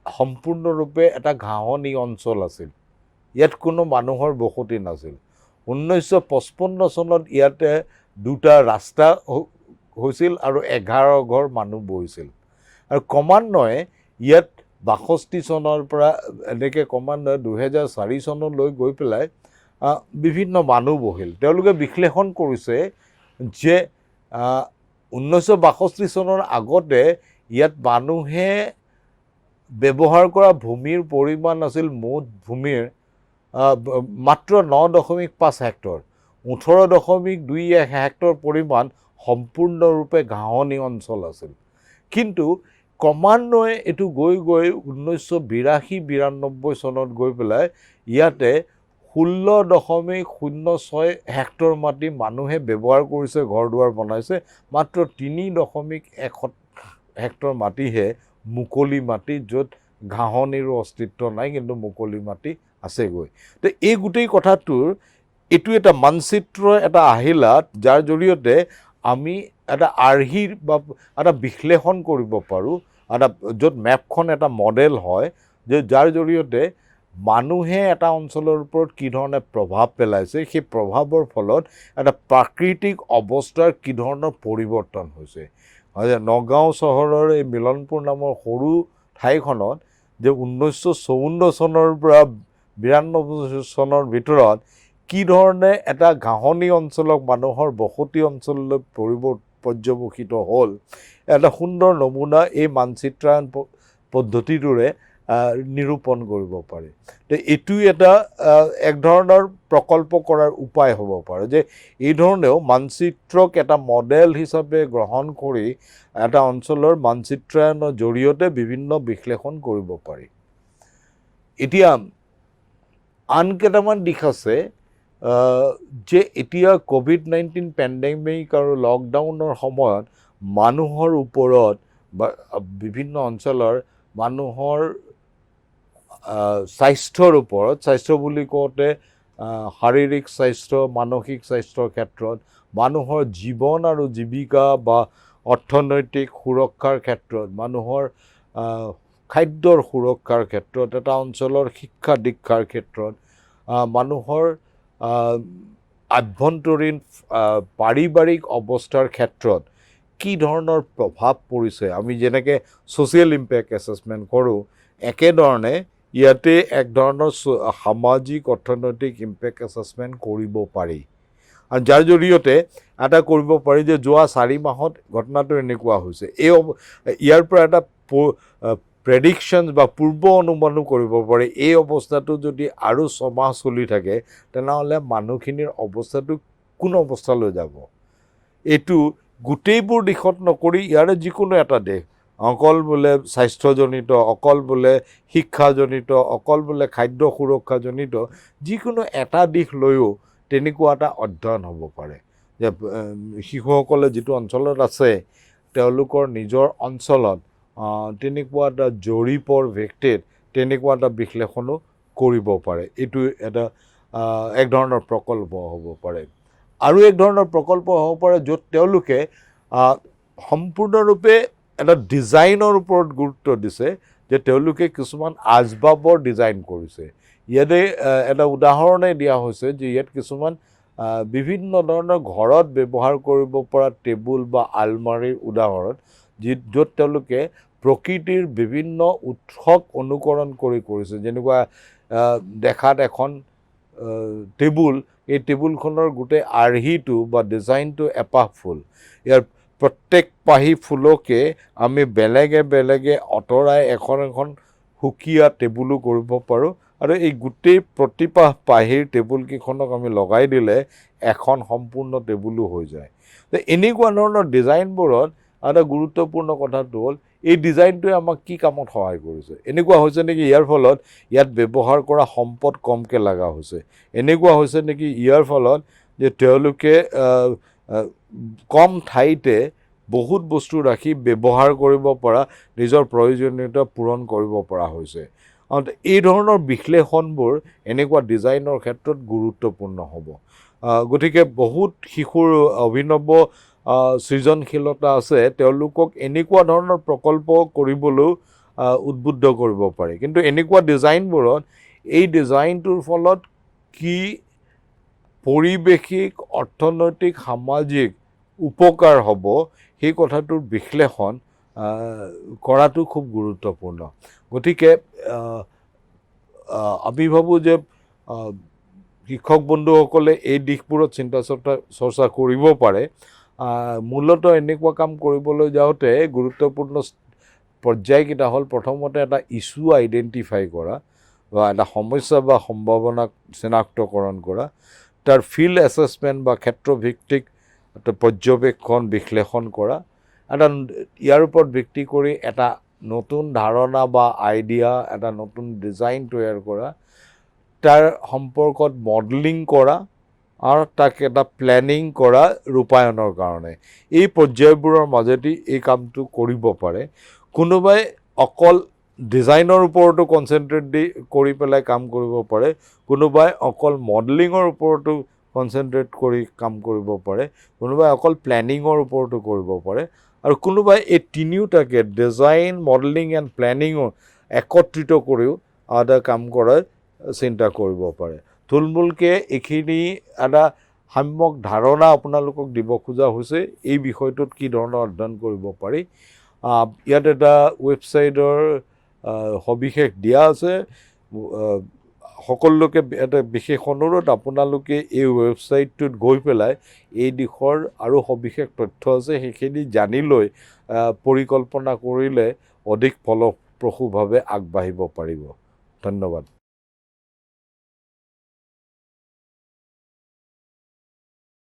সম্পূৰ্ণৰূপে এটা ঘাঁহনি অঞ্চল আছিল ইয়াত কোনো মানুহৰ বসতি নাছিল 1955 চনত ইয়াতে দুটা ৰাস্তা হৈছিল আৰু 11 ঘৰ মানুহ বহিছিল আৰু ক্ৰমান্বয়ে ইয়াত 62 চনৰ পৰা এনেকৈ ক্ৰমান্বয়ে 2004 চনলৈ গৈ পেলাই বিভিন্ন মানুহ বহিল তেওঁলোকে বিশ্লেষণ কৰিছে যে 1962 চনৰ আগতে ইয়াত মানুহে ব্যৱহাৰ কৰা ভূমিৰ পৰিমাণ আছিল মুঠ ভূমিৰ মাত্ৰ 9.5 হেক্টৰ 18.21 হেক্টৰ পৰিমাণ সম্পূৰ্ণৰূপে ঘাঁহনি অঞ্চল আছিল কিন্তু ক্ৰমান্বয়ে এইটো গৈ 1982-92 চনত গৈ পেলাই ইয়াতে 16.06 হেক্টৰ মাটি মানুহে ব্যৱহাৰ কৰিছে ঘৰ দুৱাৰ বনাইছে মাত্ৰ 3.1 হেক্টৰ মাটিহে মুকলি মাটি য'ত ঘাঁহনিৰো অস্তিত্ব নাই কিন্তু মুকলি মাটি আছেগৈ তো এই গোটেই কথাটোৰ এইটো এটা মানচিত্ৰ এটা আহিলাত যাৰ জৰিয়তে আমি এটা আৰ্হিৰ বা এটা বিশ্লেষণ কৰিব পাৰোঁ, এটা য'ত মেপখন এটা মডেল হয় যে যাৰ জৰিয়তে মানুহে এটা অঞ্চলৰ ওপৰত কি ধৰণে প্ৰভাৱ পেলাইছে, সেই প্ৰভাৱৰ ফলত এটা প্ৰাকৃতিক অৱস্থাৰ কি ধৰণৰ পৰিৱৰ্তন হৈছে। হয়, নগাঁও চহৰৰ এই মিলনপুৰ নামৰ সৰু ঠাইখনত যে 1954 চনৰ পৰা 92 চনৰ ভিতৰত কি ধৰণে এটা ঘাঁহনি অঞ্চলক মানুহৰ বসতি অঞ্চললৈ পৰ্যবসিত হ'ল, এটা সুন্দৰ নমুনা এই মানচিত্ৰায়ন পদ্ধতিটোৰে নিৰূপণ কৰিব পাৰে। তো এইটো এটা এক ধৰণৰ প্ৰকল্প কৰাৰ উপায় হ'ব পাৰে যে এই ধৰণেও মানচিত্ৰক এটা মডেল হিচাপে গ্ৰহণ কৰি এটা অঞ্চলৰ মানচিত্ৰায়নৰ জৰিয়তে বিভিন্ন বিশ্লেষণ কৰিব পাৰি। এতিয়া আন কেইটামান দিশ আছে যে এতিয়া COVID-19 পেণ্ডেমিক আৰু লকডাউনৰ সময়ত মানুহৰ ওপৰত বা বিভিন্ন অঞ্চলৰ মানুহৰ স্বাস্থ্যৰ ওপৰত, স্বাস্থ্য বুলি কওঁতে শাৰীৰিক স্বাস্থ্য, মানসিক স্বাস্থ্যৰ ক্ষেত্ৰত, মানুহৰ জীৱন আৰু জীৱিকা বা অৰ্থনৈতিক সুৰক্ষাৰ ক্ষেত্ৰত, মানুহৰ খাদ্যৰ সুৰক্ষাৰ ক্ষেত্ৰত, এটা অঞ্চলৰ শিক্ষা দীক্ষাৰ ক্ষেত্ৰত, মানুহৰ আভ্যন্তৰীণ পাৰিবাৰিক অৱস্থাৰ ক্ষেত্ৰত কি ধৰণৰ প্ৰভাৱ পৰিছে, আমি যেনেকৈ ছ'চিয়েল ইম্পেক্ট এছেছমেণ্ট কৰোঁ, একেধৰণে ইয়াতে এক ধৰণৰ সামাজিক অৰ্থনৈতিক ইম্পেক্ট এছেছমেণ্ট কৰিব পাৰি। আৰু যাৰ জৰিয়তে এটা কৰিব পাৰি যে যোৱা 4 মাহত ঘটনাটো এনেকুৱা হৈছে, ইয়াৰ পৰা এটা প্ৰেডিকশ্যনছ বা পূৰ্ব অনুমানো কৰিব পাৰি এই অৱস্থাটো যদি আৰু 6 মাহ চলি থাকে তেনেহ'লে মানুহখিনিৰ অৱস্থাটো কোন অৱস্থালৈ যাব। এইটো গোটেইবোৰ দিশত নকৰি ইয়াৰে যিকোনো এটা দিশ, অকল বোলে স্বাস্থ্যজনিত, অকল বোলে শিক্ষাজনিত, অকল বোলে খাদ্য সুৰক্ষাজনিত, যিকোনো এটা দিশ লৈও তেনেকুৱা এটা অধ্যয়ন হ'ব পাৰে যে শিশুসকলে যিটো অঞ্চলত আছে তেওঁলোকৰ নিজৰ অঞ্চলত তেনেকুৱা এটা জৰীপৰ ভিত্তিত তেনেকুৱা এটা বিশ্লেষণো কৰিব পাৰে। এইটো এটা এক ধৰণৰ প্ৰকল্প হ'ব পাৰে। আৰু এক ধৰণৰ প্ৰকল্প হ'ব পাৰে য'ত তেওঁলোকে সম্পূৰ্ণৰূপে এটা ডিজাইনৰ ওপৰত গুৰুত্ব দিছে, যে তেওঁলোকে কিছুমান আচবাবৰ ডিজাইন কৰিছে। ইয়াতে এটা উদাহৰণে দিয়া হৈছে যে ইয়াত কিছুমান বিভিন্ন ধৰণৰ ঘৰত ব্যৱহাৰ কৰিব পৰা টেবুল বা আলমাৰীৰ উদাহৰণ, য'ত তেওঁলোকে প্ৰকৃতিৰ বিভিন্ন উৎসক অনুকৰণ কৰি কৰিছে। যেনেকুৱা দেখাত এখন টেবুল, এই টেবুলখনৰ গোটেই আৰ্হিটো বা ডিজাইনটো এপাহ ফুল, ইয়াৰ প্ৰত্যেক পাহি ফুলকে আমি বেলেগে বেলেগে আঁতৰাই এখন এখন সুকীয়া টেবুলো কৰিব পাৰোঁ, আৰু এই গোটেই প্ৰতিপাহ পাহিৰ টেবুলকেইখনক আমি লগাই দিলে এখন সম্পূৰ্ণ টেবুলো হৈ যায়। তো এনেকুৱা ধৰণৰ ডিজাইনবোৰত এটা গুৰুত্বপূৰ্ণ কথাটো হ'ল এই ডিজাইনটোৱে আমাক কি কামত সহায় কৰিছে। এনেকুৱা হৈছে নেকি ইয়াৰ ফলত ইয়াত ব্যৱহাৰ কৰা সম্পদ কমকৈ লগা হৈছে, এনেকুৱা হৈছে নেকি ইয়াৰ ফলত যে তেওঁলোকে কম ঠাইতে বহুত বস্তু ৰাখি ব্যৱহাৰ কৰিব পৰা, নিজৰ প্ৰয়োজনীয়তা পূৰণ কৰিব পৰা হৈছে। এই ধৰণৰ বিশ্লেষণবোৰ এনেকুৱা ডিজাইনৰ ক্ষেত্ৰত গুৰুত্বপূৰ্ণ হ'ব। গতিকে বহুত শিশুৰ অভিনৱ সৃজনশীলতা আছে, তেওঁলোকক এনেকুৱা ধৰণৰ প্ৰকল্প কৰিবলৈও উদ্বুদ্ধ কৰিব পাৰি। কিন্তু এনেকুৱা ডিজাইনবোৰত এই ডিজাইনটোৰ ফলত কি পৰিৱেশিক, অৰ্থনৈতিক, সামাজিক উপকাৰ হ'ব সেই কথাটোৰ বিশ্লেষণ কৰাটো খুব গুৰুত্বপূৰ্ণ। গতিকে আমি ভাবোঁ যে শিক্ষক বন্ধুসকলে এই দিশবোৰত চিন্তা চৰ্চা কৰিব পাৰে। মূলতঃ এনেকুৱা কাম কৰিবলৈ যাওঁতে গুৰুত্বপূৰ্ণ পৰ্যায়কেইটা হ'ল, প্ৰথমতে এটা ইছ্যু আইডেণ্টিফাই কৰা বা এটা সমস্যা বা সম্ভাৱনাক চিনাক্তকৰণ কৰা, তাৰ ফিল্ড এছেছমেণ্ট বা ক্ষেত্ৰভিত্তিক এটা পৰ্যবেক্ষণ বিশ্লেষণ কৰা, এটা ইয়াৰ ওপৰত ভিত্তি কৰি এটা নতুন ধাৰণা বা আইডিয়া, এটা নতুন ডিজাইন তৈয়াৰ কৰা, তাৰ সম্পৰ্কত মডেলিং কৰা আৰু তাক এটা প্লেনিং কৰা ৰূপায়ণৰ কাৰণে। এই পৰ্যায়বোৰৰ মাজেদি এই কামটো কৰিব পাৰে। কোনোবাই অকল ডিজাইনৰ ওপৰতো কনচেনট্ৰেট কৰি পেলাই কাম কৰিব পাৰে, কোনোবাই অকল মডেলিঙৰ ওপৰতো কনচেনট্ৰেট কৰি কাম কৰিব পাৰে, কোনোবাই অকল প্লেনিঙৰ ওপৰতো কৰিব পাৰে, আৰু কোনোবাই এই তিনিওটাকে ডিজাইন, মডেলিং এণ্ড প্লেনিঙো একত্ৰিত কৰিও এটা কাম কৰাৰ চিন্তা কৰিব পাৰে। থুলমূলকৈ এইখিনি এটা সম্যক ধাৰণা আপোনালোকক দিব খোজা হৈছে এই বিষয়টোত কি ধৰণৰ অধ্যয়ন কৰিব পাৰি। ইয়াত এটা ৱেবছাইটৰ সবিশেষ দিয়া আছে। সকলোকে এটা বিশেষ অনুৰোধ, আপোনালোকে এই ৱেবছাইটটোত গৈ পেলাই এই দিশৰ আৰু সবিশেষ তথ্য আছে সেইখিনি জানি লৈ পৰিকল্পনা কৰিলে অধিক ফলপ্ৰসূভাৱে আগবাঢ়িব পাৰিব। ধন্যবাদ।